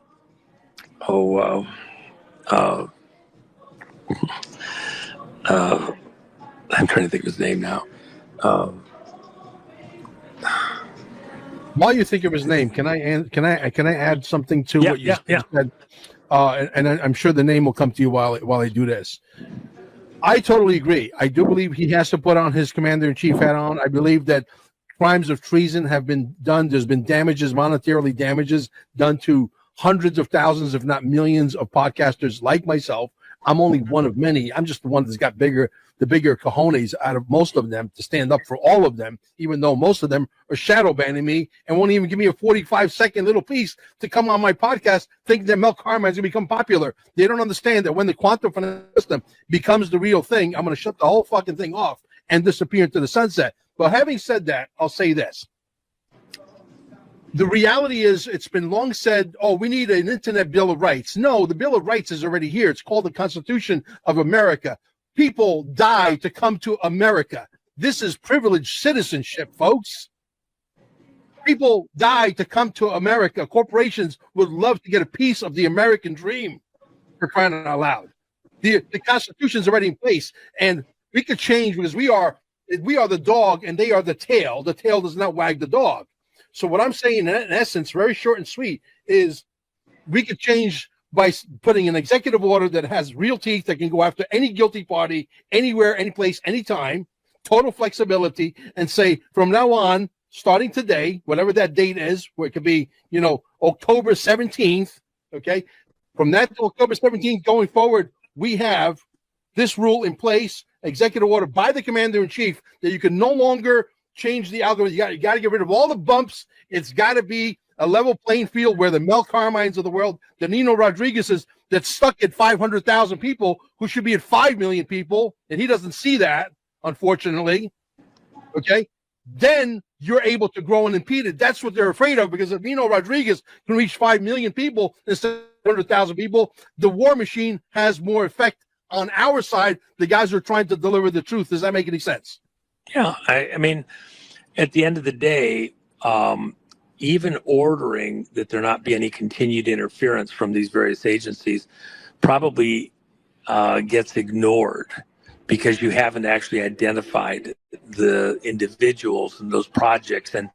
trying to think of his name now. While you think of his name, can I add something to what you said? And I'm sure the name will come to you while I do this. I totally agree. I do believe he has to put on his commander-in-chief hat on. I believe that crimes of treason have been done. There's been monetarily damages done to hundreds of thousands, if not millions, of podcasters like myself. I'm only one of many. I'm just the one that's got the bigger cojones out of most of them to stand up for all of them, even though most of them are shadow banning me and won't even give me a 45-second little piece to come on my podcast thinking that Mel Carmine is going to become popular. They don't understand that when the quantum financial system becomes the real thing, I'm going to shut the whole fucking thing off and disappear into the sunset. But having said that, I'll say this. The reality is, it's been long said, we need an internet Bill of Rights. No, the Bill of Rights is already here. It's called the Constitution of America. People die to come to America. This is privileged citizenship, folks. People die to come to America. Corporations would love to get a piece of the American dream, for crying out loud. The Constitution is already in place, and we could change because we are the dog and they are the tail. The tail does not wag the dog. So what I'm saying, in essence, very short and sweet, is we could change by putting an executive order that has real teeth that can go after any guilty party, anywhere, any place, anytime, total flexibility, and say from now on, starting today, whatever that date is, where it could be, October 17th, okay? From that to October 17th going forward, we have this rule in place, executive order by the commander-in-chief, that you can no longer change the algorithm. You got to get rid of all the bumps. It's got to be a level playing field where the Mel Carmines of the world, the Nino Rodriguez's that's stuck at 500,000 people who should be at 5 million people, and he doesn't see that, unfortunately. Okay? Then you're able to grow and impede it. That's what they're afraid of, because if Nino Rodriguez can reach 5 million people instead of 100,000 people, the war machine has more effect on our side, the guys who are trying to deliver the truth. Does that make any sense? Yeah, I mean, at the end of the day, even ordering that there not be any continued interference from these various agencies probably gets ignored because you haven't actually identified the individuals and those projects, and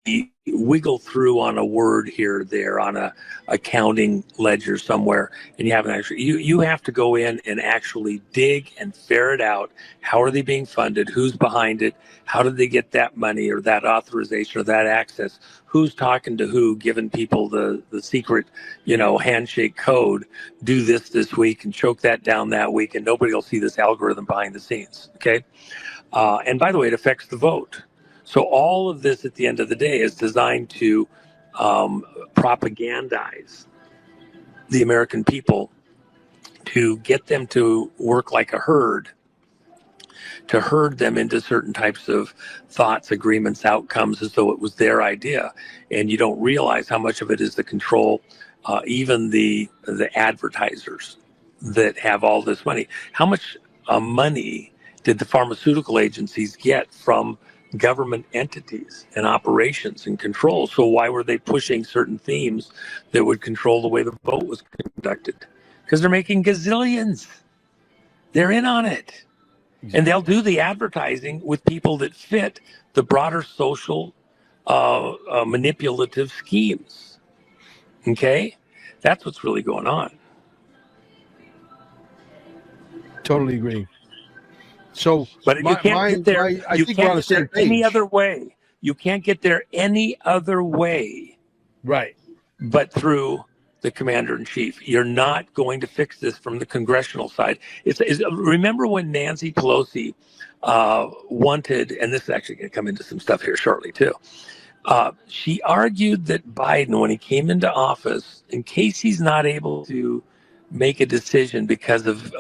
you wiggle through on a word here or there on a accounting ledger somewhere, and you haven't actually, you have to go in and actually dig and ferret out, how are they being funded, who's behind it, how did they get that money or that authorization or that access, who's talking to who, giving people the secret, handshake code, do this week and choke that down that week, and nobody will see this algorithm behind the scenes, okay? And by the way, it affects the vote. So all of this at the end of the day is designed to propagandize the American people, to get them to work like a herd, to herd them into certain types of thoughts, agreements, outcomes, as though it was their idea. And you don't realize how much of it is the control, even the advertisers that have all this money. How much money did the pharmaceutical agencies get from government entities and operations and control? So why were they pushing certain themes that would control the way the vote was conducted? Because they're making gazillions. They're in on it. And they'll do the advertising with people that fit the broader social manipulative schemes. Okay? That's what's really going on. Totally agree. So, But you can't get there. I You think we're on the can't get same there any page. other way. You can't get there any other way Right. but through the commander in chief. You're not going to fix this from the congressional side. Remember when Nancy Pelosi wanted, and this is actually going to come into some stuff here shortly too. She argued that Biden, when he came into office, in case he's not able to make a decision because of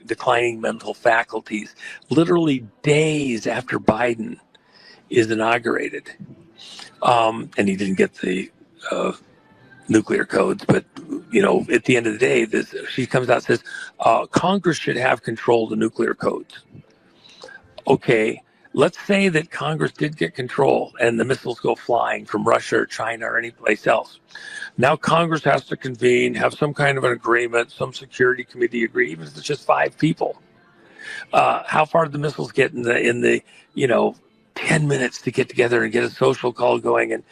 declining mental faculties, literally days after Biden is inaugurated, and he didn't get the nuclear codes, but at the end of the day, she comes out and says Congress should have control of the nuclear codes. Okay, let's say that Congress did get control and the missiles go flying from Russia or China or any place else. Now Congress has to convene, have some kind of an agreement, some security committee agree, even if it's just 5 people. How far did the missiles get in the 10 minutes to get together and get a social call going and,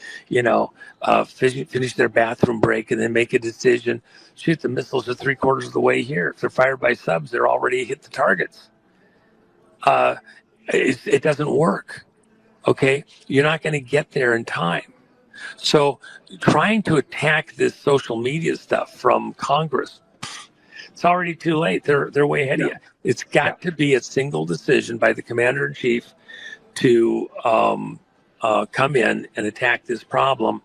finish their bathroom break and then make a decision? Shoot, the missiles are 3/4 of the way here. If they're fired by subs, they're already hit the targets. It doesn't work. Okay. You're not going to get there in time. So trying to attack this social media stuff from Congress, it's already too late. They're way ahead of you. It's got to be a single decision by the commander in chief to come in and attack this problem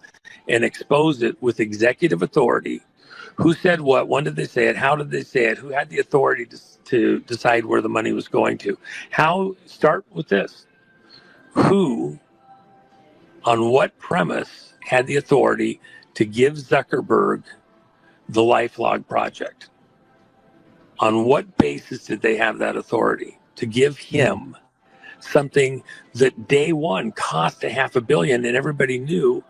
and expose it with executive authority. Who said what? When did they say it? How did they say it? Who had the authority to decide where the money was going to? Start with this. Who, on what premise, had the authority to give Zuckerberg the LifeLog project? On what basis did they have that authority to give him something that day one cost $500 million and everybody knew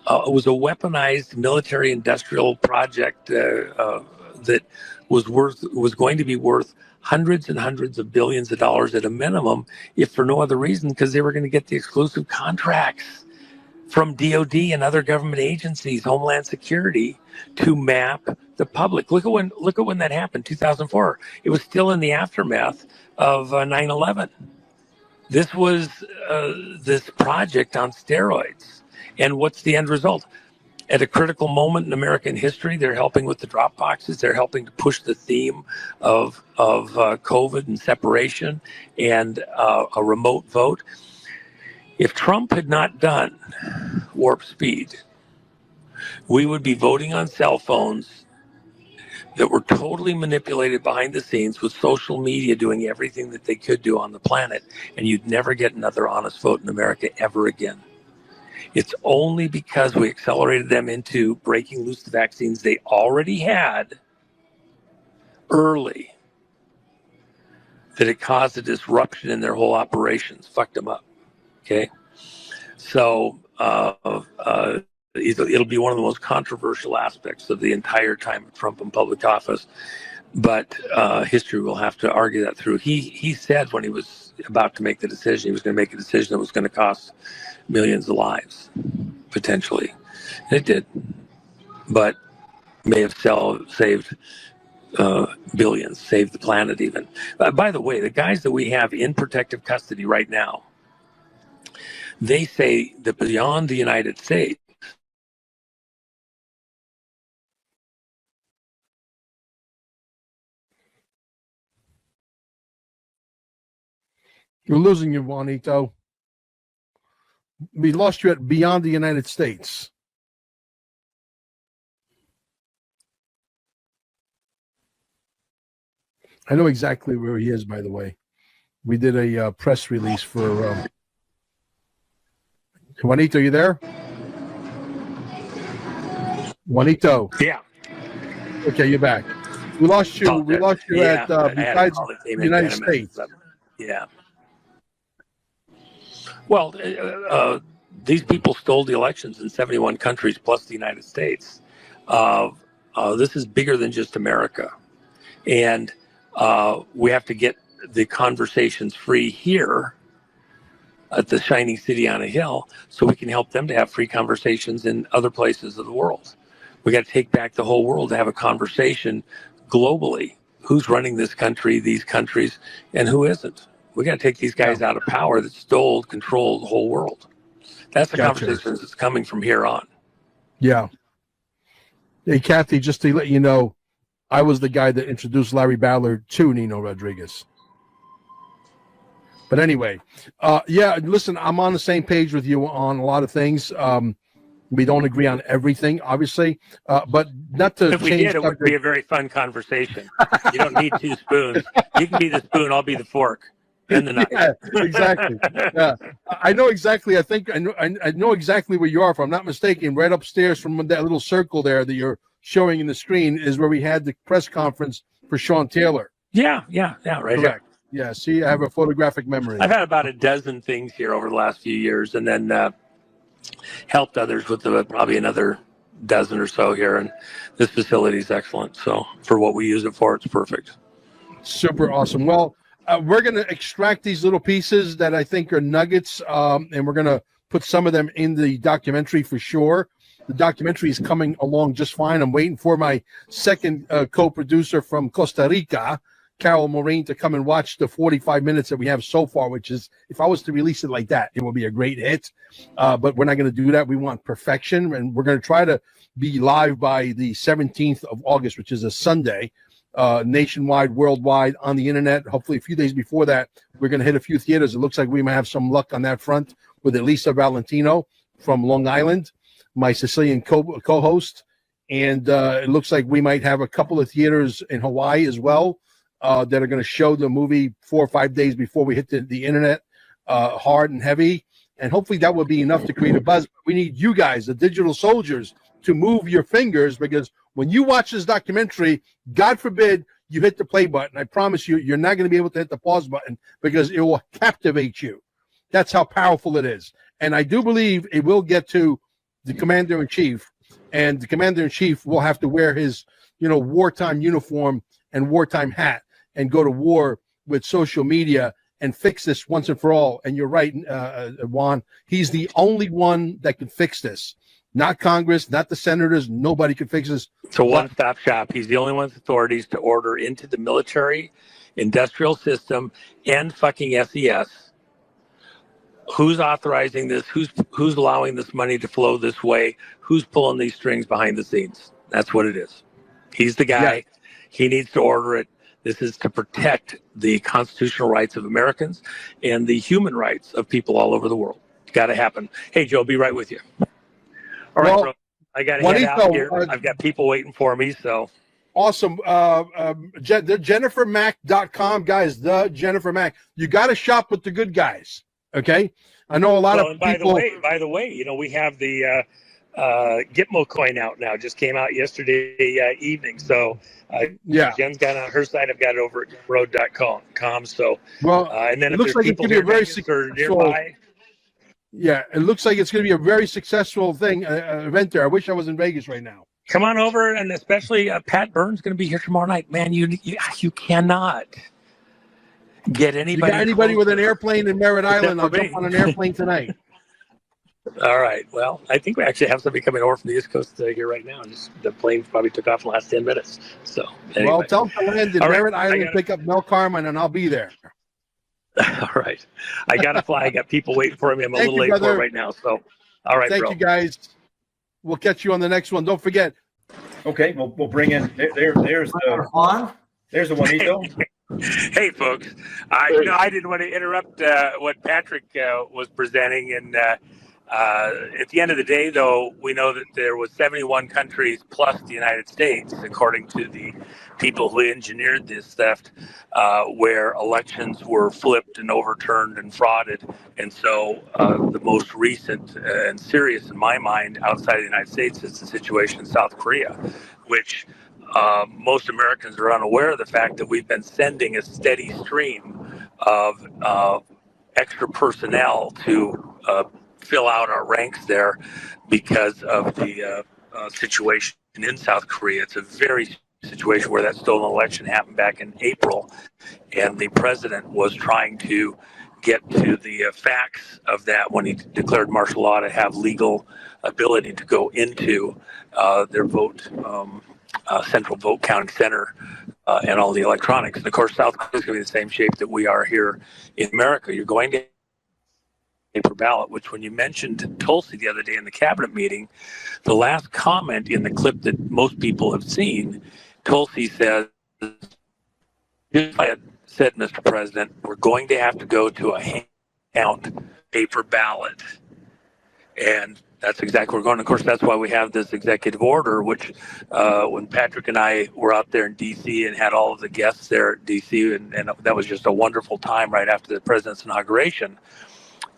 it was a weaponized military industrial project that was going to be worth hundreds and hundreds of billions of dollars at a minimum, if for no other reason, because they were going to get the exclusive contracts from DOD and other government agencies, Homeland Security, to map the public. Look at when that happened, 2004. It was still in the aftermath of 9/11. This was this project on steroids. And what's the end result? At a critical moment in American history, they're helping with the drop boxes. They're helping to push the theme of COVID and separation and a remote vote. If Trump had not done warp speed, we would be voting on cell phones that were totally manipulated behind the scenes, with social media doing everything that they could do on the planet, and you'd never get another honest vote in America ever again. It's only because we accelerated them into breaking loose the vaccines they already had early that it caused a disruption in their whole operations, fucked them up. Okay, so it'll be one of the most controversial aspects of the entire time of Trump in public office, but history will have to argue that through. He said when he was about to make the decision, he was going to make a decision that was going to cost millions of lives, potentially. And it did, but may have saved billions, saved the planet even. By the way, the guys that we have in protective custody right now, they say that beyond the United States, You're losing you, Juanito. We lost you at beyond the United States. I know exactly where he is, by the way. We did a press release for Juanito. You there? Juanito. yeah. Okay, you're back. We lost you. We lost you at besides the United States. Yeah. Well, these people stole the elections in 71 countries plus the United States. This is bigger than just America. And we have to get the conversations free here at the shining city on a hill so we can help them to have free conversations in other places of the world. We got to take back the whole world to have a conversation globally who's running this country, these countries, and who isn't. We got to take these guys out of power that stole, controlled the whole world. That's the conversation that's coming from here on. Yeah. Hey, Kathy, just to let you know, I was the guy that introduced Larry Ballard to Nino Rodriguez. But anyway, yeah, listen, I'm on the same page with you on a lot of things. We don't agree on everything, obviously, but not to if we did, it would be a very fun conversation. You don't need two spoons. You can be the spoon, I'll be the fork and the knife. Yeah, exactly. Yeah. I know exactly. I think I know exactly where you are. If I'm not mistaken, right upstairs from that little circle there that you're showing in the screen is where we had the press conference for Sean Taylor. Yeah, right here. Yeah, see, I have a photographic memory. I've had about a dozen things here over the last few years, and then helped others with probably another dozen or so here. And this facility is excellent. So for what we use it for, it's perfect. Super awesome. Well, we're going to extract these little pieces that I think are nuggets, and we're going to put some of them in the documentary for sure. The documentary is coming along just fine. I'm waiting for my second co-producer from Costa Rica, Carol Maureen, to come and watch the 45 minutes that we have so far, which is, if I was to release it like that, it would be a great hit. But we're not going to do that. We want perfection, and we're going to try to be live by the 17th of August, which is a Sunday, nationwide, worldwide, on the internet. Hopefully a few days before that, we're going to hit a few theaters. It looks like we might have some luck on that front with Elisa Valentino from Long Island, my Sicilian co-host. And it looks like we might have a couple of theaters in Hawaii as well, that are going to show the movie 4 or 5 days before we hit the internet hard and heavy. And hopefully that will be enough to create a buzz. We need you guys, the digital soldiers, to move your fingers, because when you watch this documentary, God forbid you hit the play button. I promise you, you're not going to be able to hit the pause button because it will captivate you. That's how powerful it is. And I do believe it will get to the commander-in-chief, and the commander-in-chief will have to wear his, wartime uniform and wartime hat and go to war with social media and fix this once and for all. And you're right, Juan, he's the only one that can fix this. Not Congress, not the senators, nobody can fix this. It's a one-stop shop. He's the only one with authorities to order into the military, industrial system, and fucking SES. Who's authorizing this? Who's allowing this money to flow this way? Who's pulling these strings behind the scenes? That's what it is. He's the guy. Yeah. He needs to order it. This is to protect the constitutional rights of Americans and the human rights of people all over the world. It's got to happen. Hey, Joe, be right with you. All right, bro. I got to head out here. I've got people waiting for me, so. Awesome. JenniferMack.com, guys, the Jennifer Mack. You got to shop with the good guys, okay? I know a lot of people. By the way, we have the Gitmo coin out now. Just came out yesterday evening. So Jen's got it on her side. I've got it over at road.com. So and then it looks like it's going to be a very successful. Yeah, it looks like it's going to be a very successful event there. I wish I was in Vegas right now. Come on over, and especially Pat Byrne's going to be here tomorrow night. Man, you cannot get anybody. You got anybody with an airplane in Merritt Island? I'll jump on an airplane tonight. All right. Well, I think we actually have somebody coming over from the East Coast here right now. The plane probably took off in the last 10 minutes. So, anyway. Well, tell them to land in Merritt Island, pick up Mel Carmen, and I'll be there. All right. I got to fly. I got people waiting for me. I'm a little late for it right now. So, all right, Thank you, guys. We'll catch you on the next one. Don't forget. Okay, we'll bring in. There's the Juan. There's the Juanito. Hey, folks. I didn't want to interrupt what Patrick was presenting. And at the end of the day, though, we know that there was 71 countries plus the United States, according to the people who engineered this theft, where elections were flipped and overturned and frauded. And so the most recent and serious, in my mind, outside of the United States is the situation in South Korea, which most Americans are unaware of the fact that we've been sending a steady stream of extra personnel to fill out our ranks there because of the situation in South Korea. It's a very situation where that stolen election happened back in April, and the president was trying to get to the facts of that when he declared martial law to have legal ability to go into their vote, central vote counting center and all the electronics. And of course, South Korea is going to be the same shape that we are here in America. You're going to paper ballot, which when you mentioned Tulsi the other day in the cabinet meeting, the last comment in the clip that most people have seen, Tulsi says, I said, Mr. President, we're going to have to go to a hand count paper ballot. And that's exactly where we're going. Of course, that's why we have this executive order, which when Patrick and I were out there in D.C. and had all of the guests there at D.C., and that was just a wonderful time right after the president's inauguration.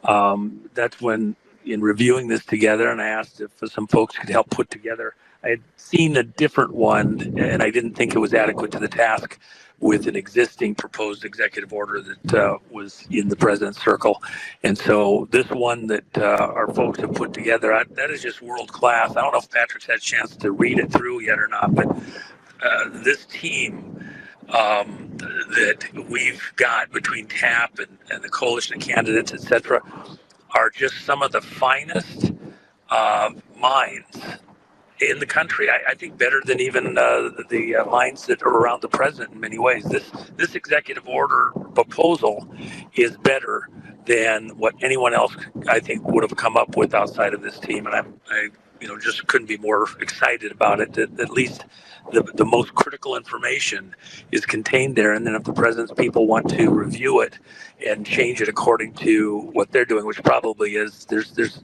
That's when, in reviewing this together, and I asked if some folks could help put together, I had seen a different one, and I didn't think it was adequate to the task with an existing proposed executive order that was in the president's circle. And so this one that our folks have put together, that is just world class. I don't know if Patrick's had a chance to read it through yet or not, but this team that we've got between TAP and the coalition of candidates, et cetera, are just some of the finest minds in the country. I think better than even the minds that are around the president in many ways. This executive order proposal is better than what anyone else, I think, would have come up with outside of this team. And I just couldn't be more excited about it. At least the most critical information is contained there. And then if the president's people want to review it and change it according to what they're doing, which probably is, there's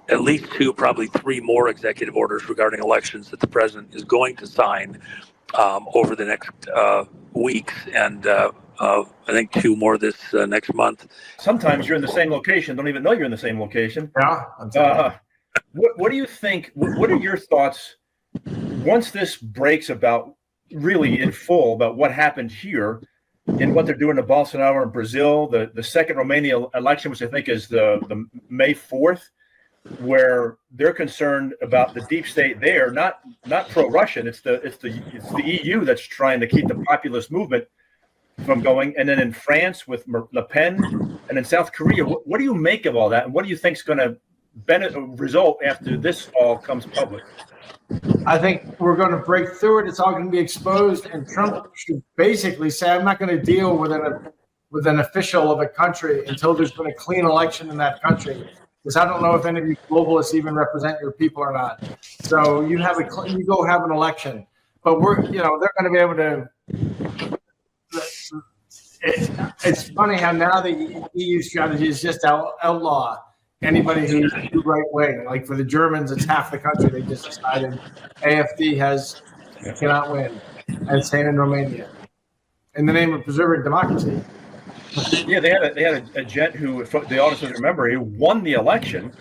at least 2, probably 3 more executive orders regarding elections that the president is going to sign over the next weeks, and I think 2 more this next month. Sometimes you're in the same location, don't even know you're in the same location. Yeah. What do you think? What are your thoughts once this breaks about really in full about what happened here and what they're doing to Bolsonaro in Brazil, the second Romania election, which I think is the May 4th? Where they're concerned about the deep state there, not pro-Russian. It's the EU that's trying to keep the populist movement from going. And then in France with Le Pen, and in South Korea, what do you make of all that? And what do you think is going to result after this all comes public? I think we're going to break through it. It's all going to be exposed, and Trump should basically say, "I'm not going to deal with an official of a country until there's been a clean election in that country." Because I don't know if any of you globalists even represent your people or not. So you go have an election, but they're going to be able to. It's funny how now the EU strategy is just outlaw anybody who's right wing. Like for the Germans, it's half the country. They just decided AfD cannot win, and same in Romania, in the name of preserving democracy. Yeah, they had a gent who, if the audience doesn't remember, he won the election,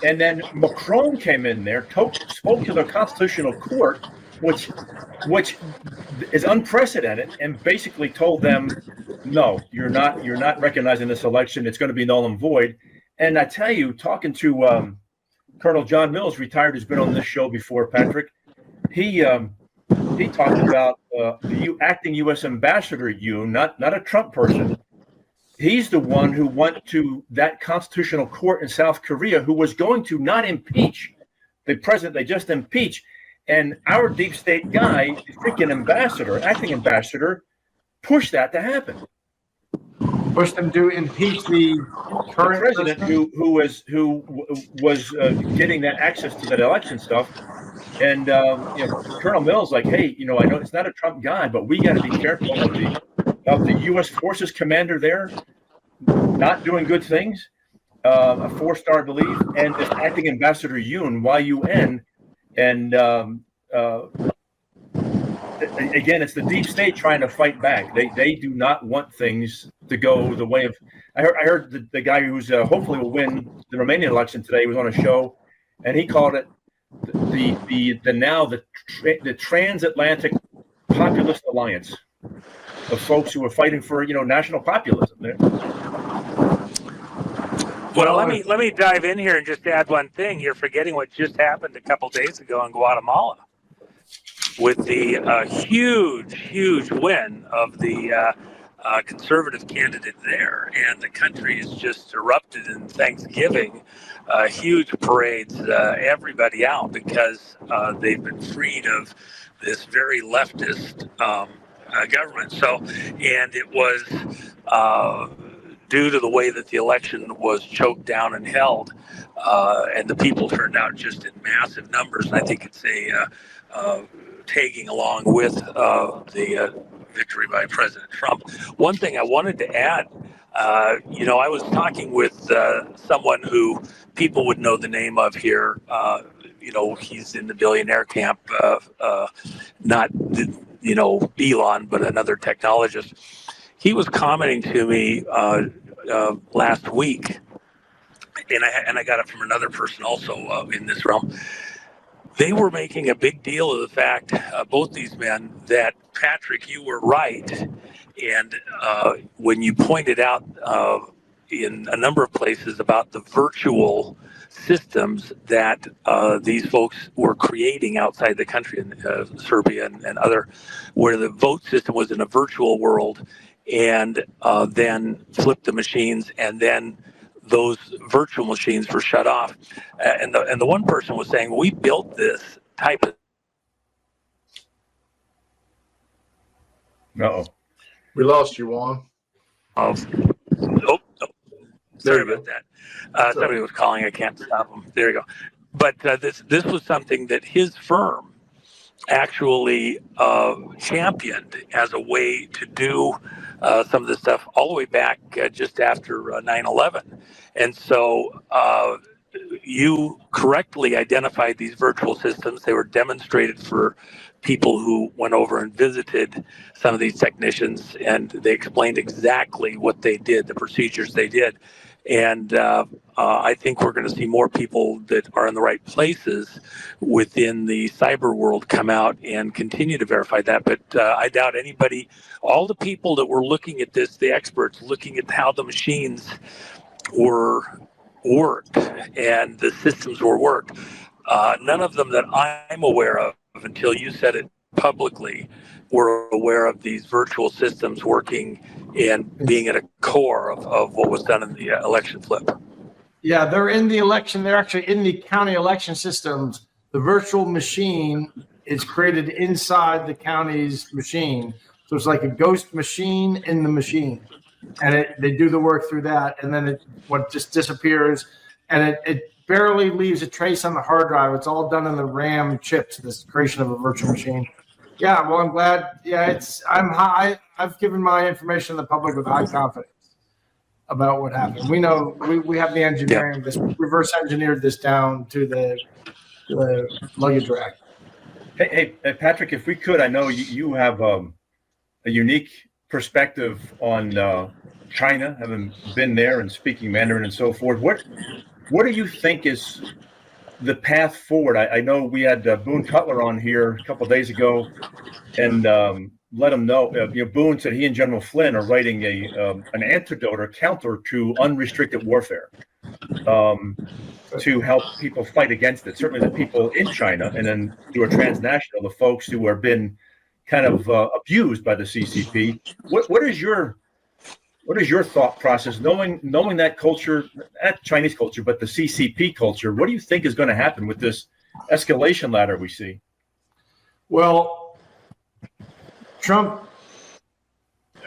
and then Macron came in there, spoke to the Constitutional Court, which is unprecedented, and basically told them, no, you're not recognizing this election. It's going to be null and void. And I tell you, talking to Colonel John Mills, retired, who's been on this show before, Patrick, he talked about the acting U.S. ambassador, not a Trump person. He's the one who went to that constitutional court in South Korea who was going to not impeach the president they just impeached. And our deep state guy, the freaking acting ambassador, pushed that to happen. Pushed them to impeach the current president who was getting that access to that election stuff. And Colonel Mills like, hey, I know it's not a Trump guy, but we got to be careful of the U.S. forces commander there not doing good things, a 4-star, I believe, and this acting ambassador Yoon, Y-U-N, and again, it's the deep state trying to fight back. They do not want things to go the way of. I heard the guy who's hopefully will win the Romanian election today was on a show, and he called it the transatlantic populist alliance of folks who are fighting for national populism. Well, let me dive in here and just add one thing. You're forgetting what just happened a couple days ago in Guatemala with the huge win of the conservative candidate there, and the country is just erupted in Thanksgiving. Huge parades, everybody out because they've been freed of this very leftist government. So, and it was due to the way that the election was choked down and held, and the people turned out just in massive numbers. And I think it's tagging along with the victory by President Trump. One thing I wanted to add, I was talking with someone who people would know the name of here. He's in the billionaire camp, not Elon, but another technologist. He was commenting to me last week, and I got it from another person also in this realm. They were making a big deal of the fact, both these men, that Patrick, you were right, and when you pointed out in a number of places about the virtual systems that these folks were creating outside the country in Serbia and other, where the vote system was in a virtual world, and then flipped the machines, and then those virtual machines were shut off. And the one person was saying, we built this type of... Uh-oh. We lost you, Juan. Oh, sorry about that. Somebody was calling. I can't stop them. There you go. But this was something that his firm actually championed as a way to do some of this stuff all the way back just after 9/11. And so you correctly identified these virtual systems. They were demonstrated for people who went over and visited some of these technicians, and they explained exactly what they did, the procedures they did. And I think we're going to see more people that are in the right places within the cyber world come out and continue to verify that. But I doubt anybody, all the people that were looking at this, the experts looking at how the machines were worked and the systems were worked, none of them that I'm aware of, until you said it publicly, were aware of these virtual systems working and being at a core of what was done in the election flip. Yeah, they're in the election. They're actually in the county election systems. The virtual machine is created inside the county's machine. So it's like a ghost machine in the machine. And they do the work through that. And then it just disappears. And it barely leaves a trace on the hard drive. It's all done in the RAM chips, this creation of a virtual machine. Yeah, well, I'm glad. Yeah, I've given my information to the public with high confidence about what happened. We know we have the engineering, this reverse engineered this down to the luggage rack. Hey, Patrick, if we could, I know you have a unique perspective on China, having been there and speaking Mandarin and so forth. What do you think is the path forward? I know we had Boone Cutler on here a couple of days ago, and let him know. Boone said he and General Flynn are writing an antidote or counter to unrestricted warfare to help people fight against it. Certainly the people in China, and then through a transnational, the folks who have been kind of abused by the CCP. What is your thought process, knowing that culture, not Chinese culture, but the CCP culture? What do you think is going to happen with this escalation ladder we see? Well, Trump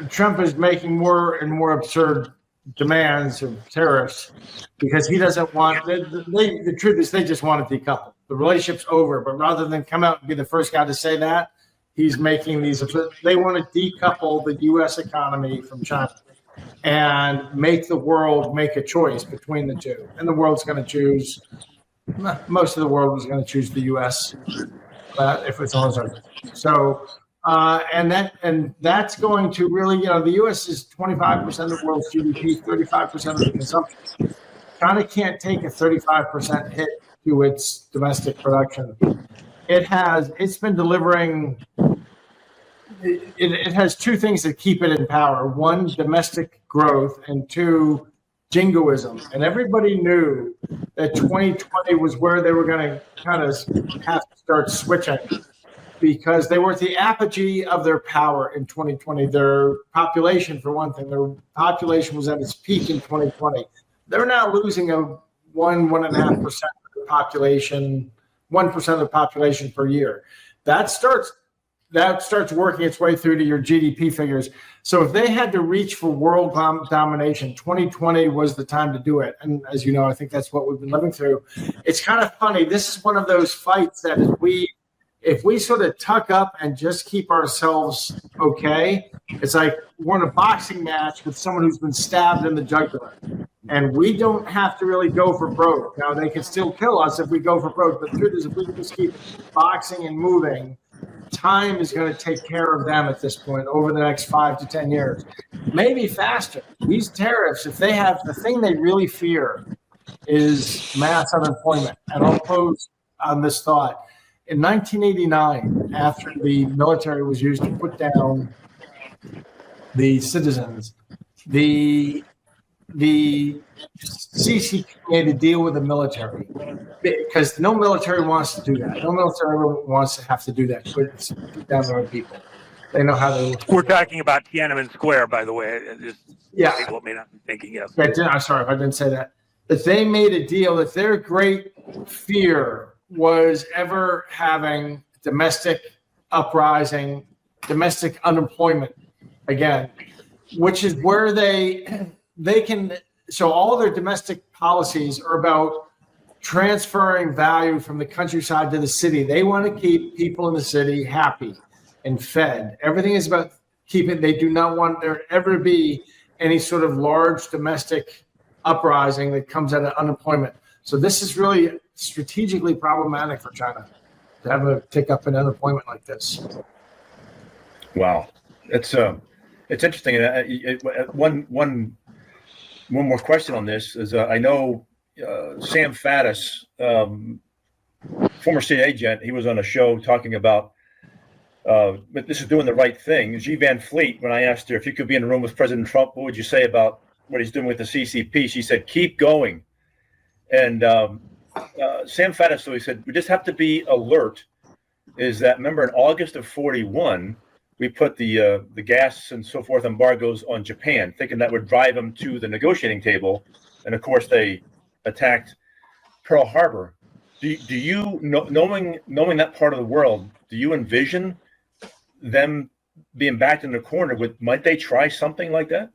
is making more and more absurd demands of tariffs because he doesn't want. The truth is, they just want to decouple. The relationship's over, but rather than come out and be the first guy to say that, he's making these. They want to decouple the U.S. economy from China and make the world make a choice between the two. And the world's going to choose. Most of the world is going to choose the U.S. If it's on our. So. And that's going to really, the U.S. is 25% of the world's GDP, 35% of the consumption. China can't take a 35% hit to its domestic production. It's been delivering. It has two things that keep it in power: one, domestic growth, and two, jingoism. And everybody knew that 2020 was where they were going to kind of have to start switching, because they were at the apogee of their power in 2020. Their population, for one thing, their population was at its peak in 2020. They're now losing 1.5% of the population, 1% of the population per year. That starts that starts working its way through to your GDP figures. So if they had to reach for world domination, 2020 was the time to do it. And as you know, I think that's what we've been living through. It's kind of funny. This is one of those fights that if we sort of tuck up and just keep ourselves okay, it's like we're in a boxing match with someone who's been stabbed in the jugular. And we don't have to really go for broke. Now, they can still kill us if we go for broke. But the truth is, if we can just keep boxing and moving, time is going to take care of them at this point over the next 5 to 10 years. Maybe faster. These tariffs, if they have the thing they really fear is mass unemployment. And I'll close on this thought. In 1989, after the military was used to put down the citizens, the CCP made a deal with the military because no military wants to do that. No military wants to have to do that. Put down their own people. They know how to. We're talking about Tiananmen Square, by the way. Yeah. People may not be thinking, yes. I'm sorry if I didn't say that. But they made a deal that their great fear was ever having domestic uprising, domestic unemployment again, which is where they can. So all their domestic policies are about transferring value from the countryside to the city. They want to keep people in the city happy and fed. Everything is about keeping. They do not want there ever to be any sort of large domestic uprising that comes out of unemployment. So this is really strategically problematic for China to have a tick up in unemployment like this. Wow, it's interesting. One more question on this is I know Sam Faddis, former CIA agent, he was on a show talking about but this is doing the right thing. G. Van Fleet, when I asked her if you could be in a room with President Trump, what would you say about what he's doing with the CCP? She said, keep going. And Sam Faddis, so he said, we just have to be alert. Is that, remember in August of 41, we put the gas and so forth embargoes on Japan, thinking that would drive them to the negotiating table. And of course, they attacked Pearl Harbor. Do you, knowing that part of the world, do you envision them being backed in the corner with, might they try something like that?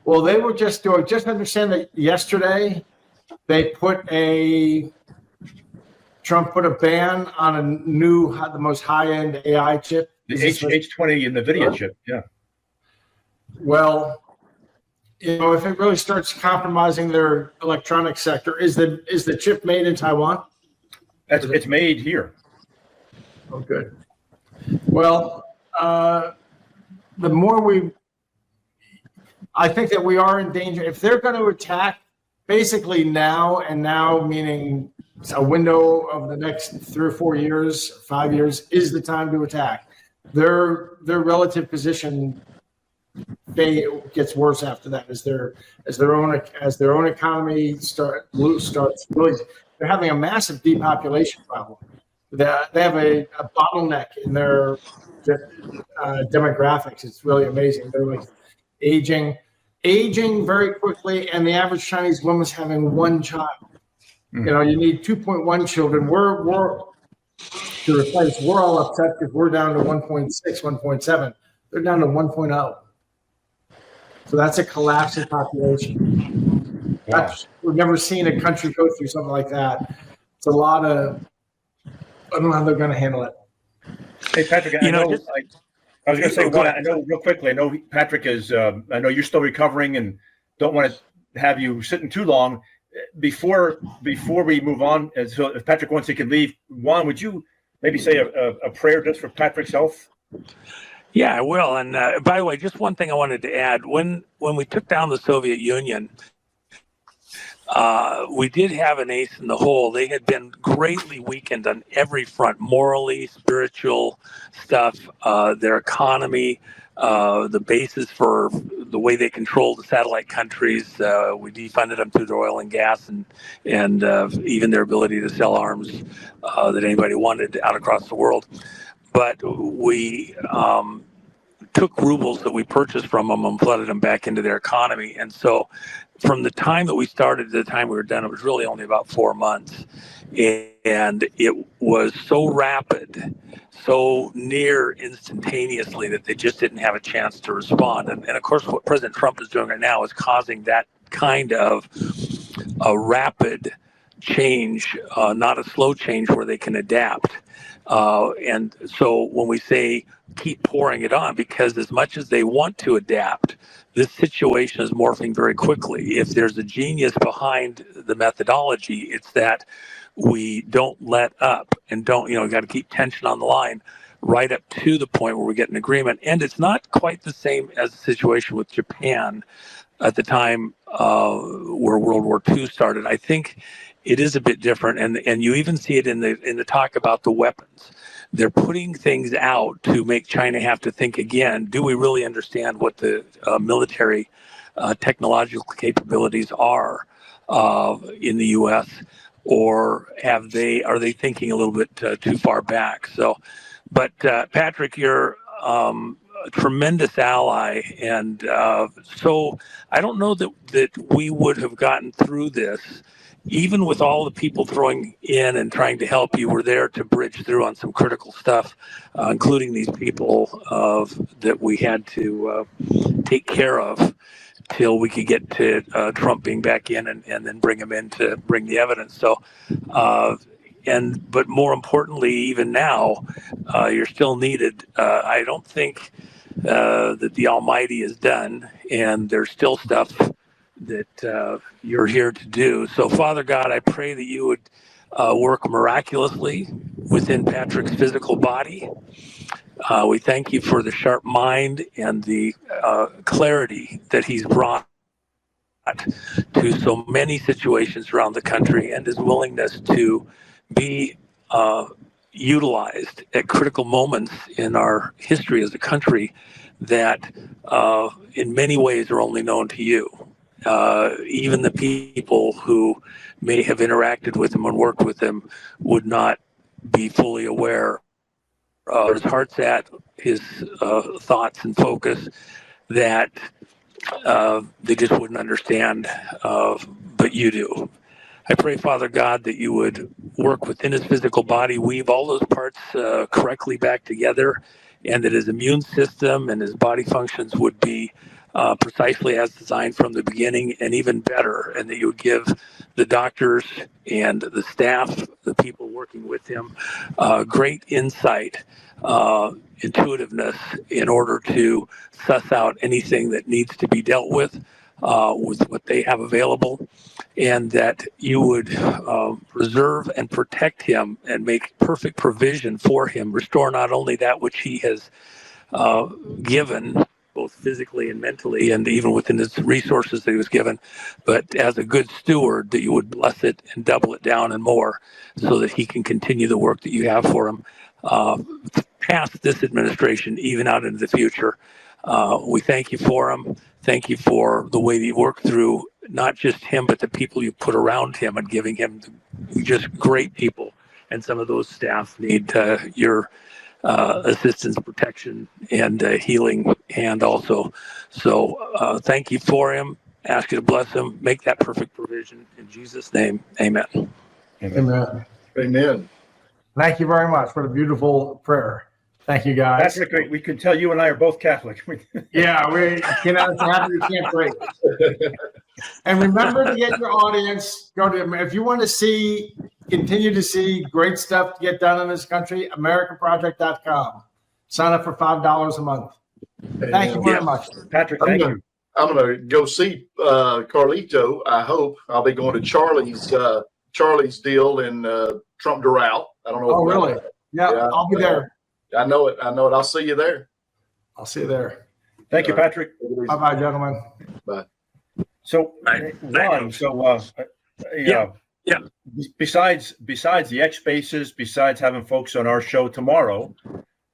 Well, they were just doing, just understand that yesterday Trump put a ban on a new, the most high-end AI chip. The H20 NVIDIA chip, yeah. Well, if it really starts compromising their electronic sector, is the chip made in Taiwan? It's made here. Oh, good. Well, the more I think that we are in danger. If they're going to attack, basically now meaning a window of the next 3 or 4 years, 5 years is the time to attack. Their relative position gets worse after that as their own economy starts really. They're having a massive depopulation problem. They have a bottleneck in their demographics. It's really amazing. They're like aging very quickly, and the average Chinese woman's having one child. Mm. You need 2.1 children. We're to replace. We're all upset because we're down to 1.6, 1.7. They're down to 1.0. So that's a collapse in population. Wow. We've never seen a country go through something like that. It's a lot of. I don't know how they're going to handle it. Hey, Patrick, I was going to say, Juan, I know real quickly, I know Patrick is, I know you're still recovering and don't want to have you sitting too long. Before we move on, so if Patrick wants, he can leave. Juan, would you maybe say a prayer just for Patrick's health? Yeah, I will. And by the way, just one thing I wanted to add. When we took down the Soviet Union, we did have an ace in the hole. They had been greatly weakened on every front, morally, spiritual stuff, their economy, the basis for the way they controlled the satellite countries. We defunded them through their oil and gas and even their ability to sell arms that anybody wanted out across the world. But we took rubles that we purchased from them and flooded them back into their economy. And so from the time that we started to the time we were done, it was really only about 4 months. and it was so rapid, so near instantaneously that they just didn't have a chance to respond. And of course, what President Trump is doing right now is causing that kind of a rapid change, not a slow change where they can adapt. And so when we say keep pouring it on, because as much as they want to adapt, this situation is morphing very quickly. If there's a genius behind the methodology, it's that we don't let up and don't, got to keep tension on the line right up to the point where we get an agreement. And it's not quite the same as the situation with Japan at the time where World War II started. I think it is a bit different, and you even see it in the talk about the weapons. They're putting things out to make China have to think again. Do we really understand what the military technological capabilities are in the U.S., or are they thinking a little bit too far back? So, but Patrick, you're a tremendous ally, and so I don't know that we would have gotten through this. Even with all the people throwing in and trying to help, you were there to bridge through on some critical stuff, including these people that we had to take care of till we could get to Trump being back in and then bring him in to bring the evidence. So, but more importantly, even now, you're still needed. I don't think that the Almighty is done, and there's still stuff that you're here to do. So, Father God, I pray that you would work miraculously within Patrick's physical body. We thank you for the sharp mind and the clarity that he's brought to so many situations around the country, and his willingness to be utilized at critical moments in our history as a country that in many ways are only known to you. Even the people who may have interacted with him and worked with him would not be fully aware of his heart's at, his thoughts and focus, that they just wouldn't understand, but you do. I pray, Father God, that you would work within his physical body, weave all those parts correctly back together, and that his immune system and his body functions would be precisely as designed from the beginning, and even better, and that you would give the doctors and the staff, the people working with him, great insight, intuitiveness in order to suss out anything that needs to be dealt with what they have available, and that you would reserve and protect him and make perfect provision for him, restore not only that which he has given, both physically and mentally, and even within his resources that he was given, but as a good steward, that you would bless it and double it down and more, so that he can continue the work that you have for him past this administration, even out into the future. We thank you for him. Thank you for the way that you work through not just him, but the people you put around him, and giving him just great people. And some of those staff need your assistance, protection, and healing hand also. So thank you for him. Ask you to bless him. Make that perfect provision. In Jesus' name, amen. Amen. Amen. Thank you very much for the beautiful prayer. Thank you, guys. That's great. We can tell you and I are both Catholic. Yeah, we cannot happy we can't break. And remember to get your audience. Go to, if you want to continue to see great stuff to get done in this country, AmericanProject.com. Sign up for $5 a month. Thank you very much, Patrick. Thank you. I'm going to go see Carlito. I hope I'll be going to Charlie's deal in Trump Doral. I don't know. Oh, really? Yeah, I'll be there. I know it. I'll see you there. I'll see you there. Thank you, Patrick. Bye-bye, gentlemen. Bye. So, Juan, besides the X Spaces, besides having folks on our show tomorrow,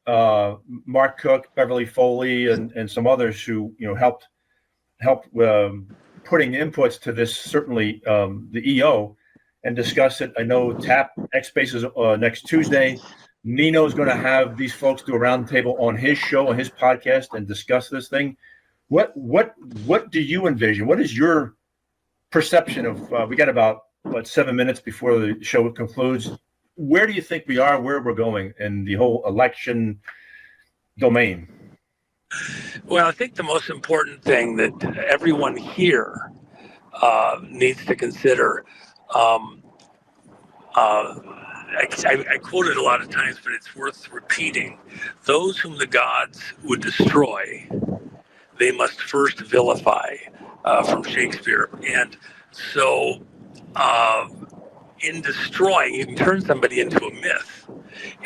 Mark Cook, Beverly Foley, and some others who helped putting inputs to this, certainly the EO, and discuss it. I know Tap X Spaces next Tuesday. Nino's going to have these folks do a roundtable on his show, on his podcast, and discuss this thing. What do you envision? What is your perception of? We got about what, 7 minutes before the show concludes. Where do you think we are, where we're going in the whole election domain? Well, I think the most important thing that everyone here needs to consider, I quote it a lot of times, but it's worth repeating. Those whom the gods would destroy, they must first vilify, from Shakespeare. And so in destroying, you can turn somebody into a myth,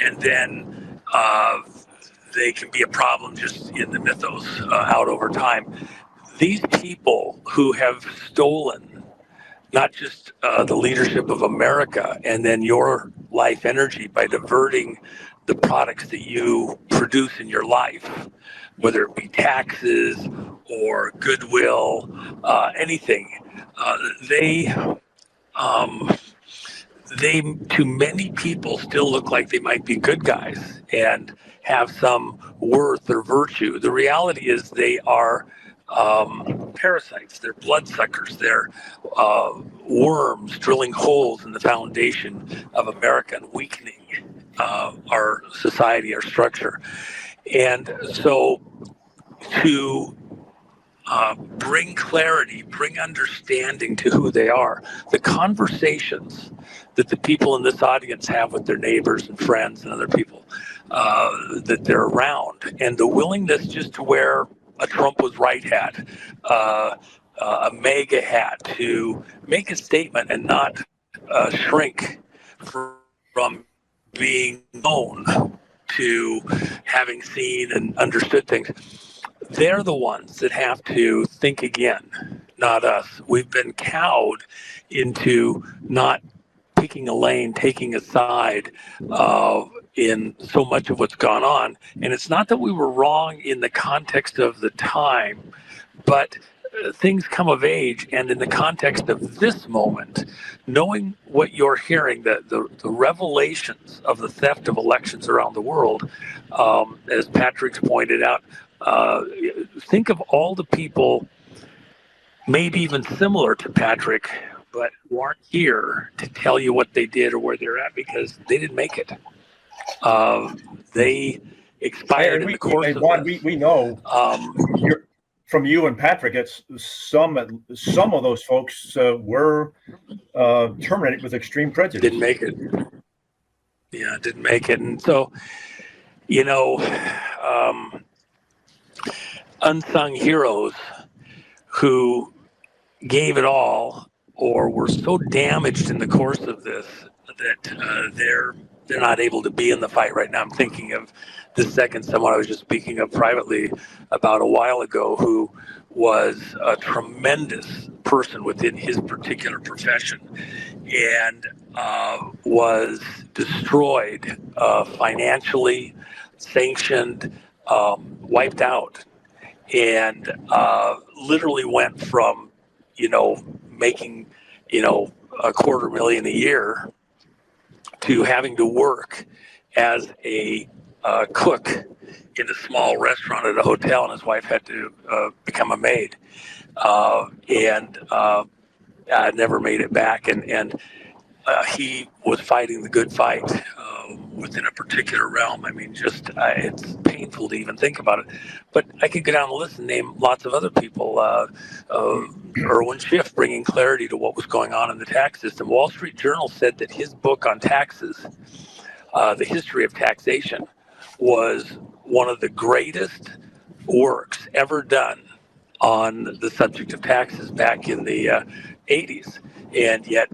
and then they can be a problem just in the mythos out over time. These people who have stolen not just the leadership of America and then your life energy by diverting the products that you produce in your life, whether it be taxes or goodwill, anything, they to many people still look like they might be good guys and have some worth or virtue. The reality is they are parasites, they're bloodsuckers, they're worms drilling holes in the foundation of America and weakening our society, our structure. And so to bring clarity, bring understanding to who they are, the conversations that the people in this audience have with their neighbors and friends and other people that they're around, and the willingness just to wear a Trump was right hat, a MAGA hat, to make a statement and not shrink from being known to having seen and understood things. They're the ones that have to think again, not us. We've been cowed into not picking a lane, taking a side in so much of what's gone on. And it's not that we were wrong in the context of the time, but things come of age, and in the context of this moment, knowing what you're hearing, the revelations of the theft of elections around the world, as Patrick's pointed out, think of all the people, maybe even similar to Patrick, but who aren't here to tell you what they did or where they're at because they didn't make it. They expired in the course of Juan, this. we know from you and Patrick, it's some of those folks were terminated with extreme prejudice. Didn't make it. Yeah, didn't make it. And so, unsung heroes who gave it all or were so damaged in the course of this that they're not able to be in the fight right now. I'm thinking of the second someone I was just speaking of privately about a while ago who was a tremendous person within his particular profession and was destroyed financially, sanctioned, wiped out, and literally went from, making, $250,000 a year to having to work as a cook in a small restaurant at a hotel, and his wife had to become a maid, and never made it back. And he was fighting the good fight within a particular realm. I mean, just it's painful to even think about it. But I could go down the list and name lots of other people. Irwin Schiff bringing clarity to what was going on in the tax system. Wall Street Journal said that his book on taxes, The History of Taxation, was one of the greatest works ever done on the subject of taxes back in the 80s, and yet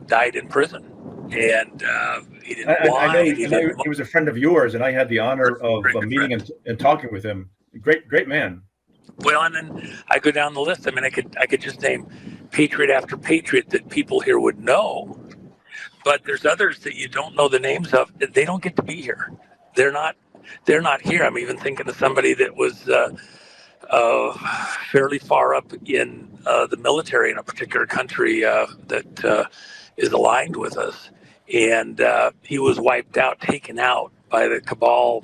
died in prison. And he didn't I know he was a friend of yours, and I had the honor of meeting and talking with him. Great man. Well, and then I go down the list. I mean, I could just name patriot after patriot that people here would know, but there's others that you don't know the names of. They don't get to be here. They're not here. I'm even thinking of somebody that was fairly far up in the military in a particular country that is aligned with us, and he was wiped out, taken out by the cabal,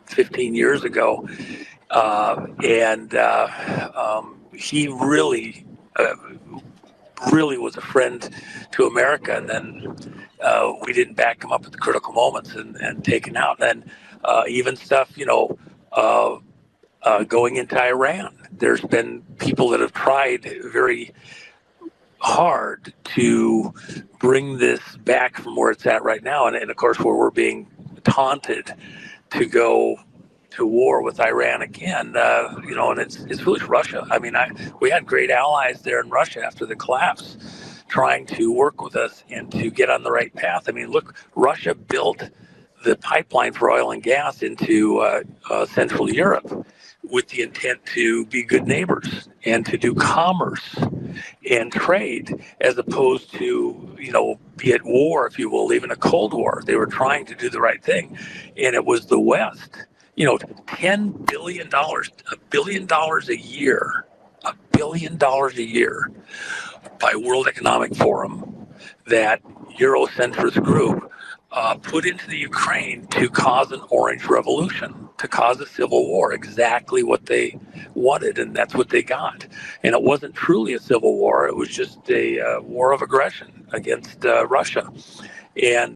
15 years ago, and he really really was a friend to America, and then we didn't back him up at the critical moments and take him out. And even stuff, going into Iran, there's been people that have tried very hard to bring this back from where it's at right now, and of course where we're being taunted to go to war with Iran again, and it's foolish. Russia. I mean, we had great allies there in Russia after the collapse, trying to work with us and to get on the right path. I mean, look, Russia built the pipeline for oil and gas into Central Europe with the intent to be good neighbors and to do commerce and trade, as opposed to, be at war, if you will, even a Cold War. They were trying to do the right thing. And it was the West, $10 billion, $1 billion a year, $1 billion a year by World Economic Forum, that Eurocentrist group put into the Ukraine to cause an orange revolution, to cause a civil war, exactly what they wanted, and that's what they got. And it wasn't truly a civil war, it was just a war of aggression against Russia. And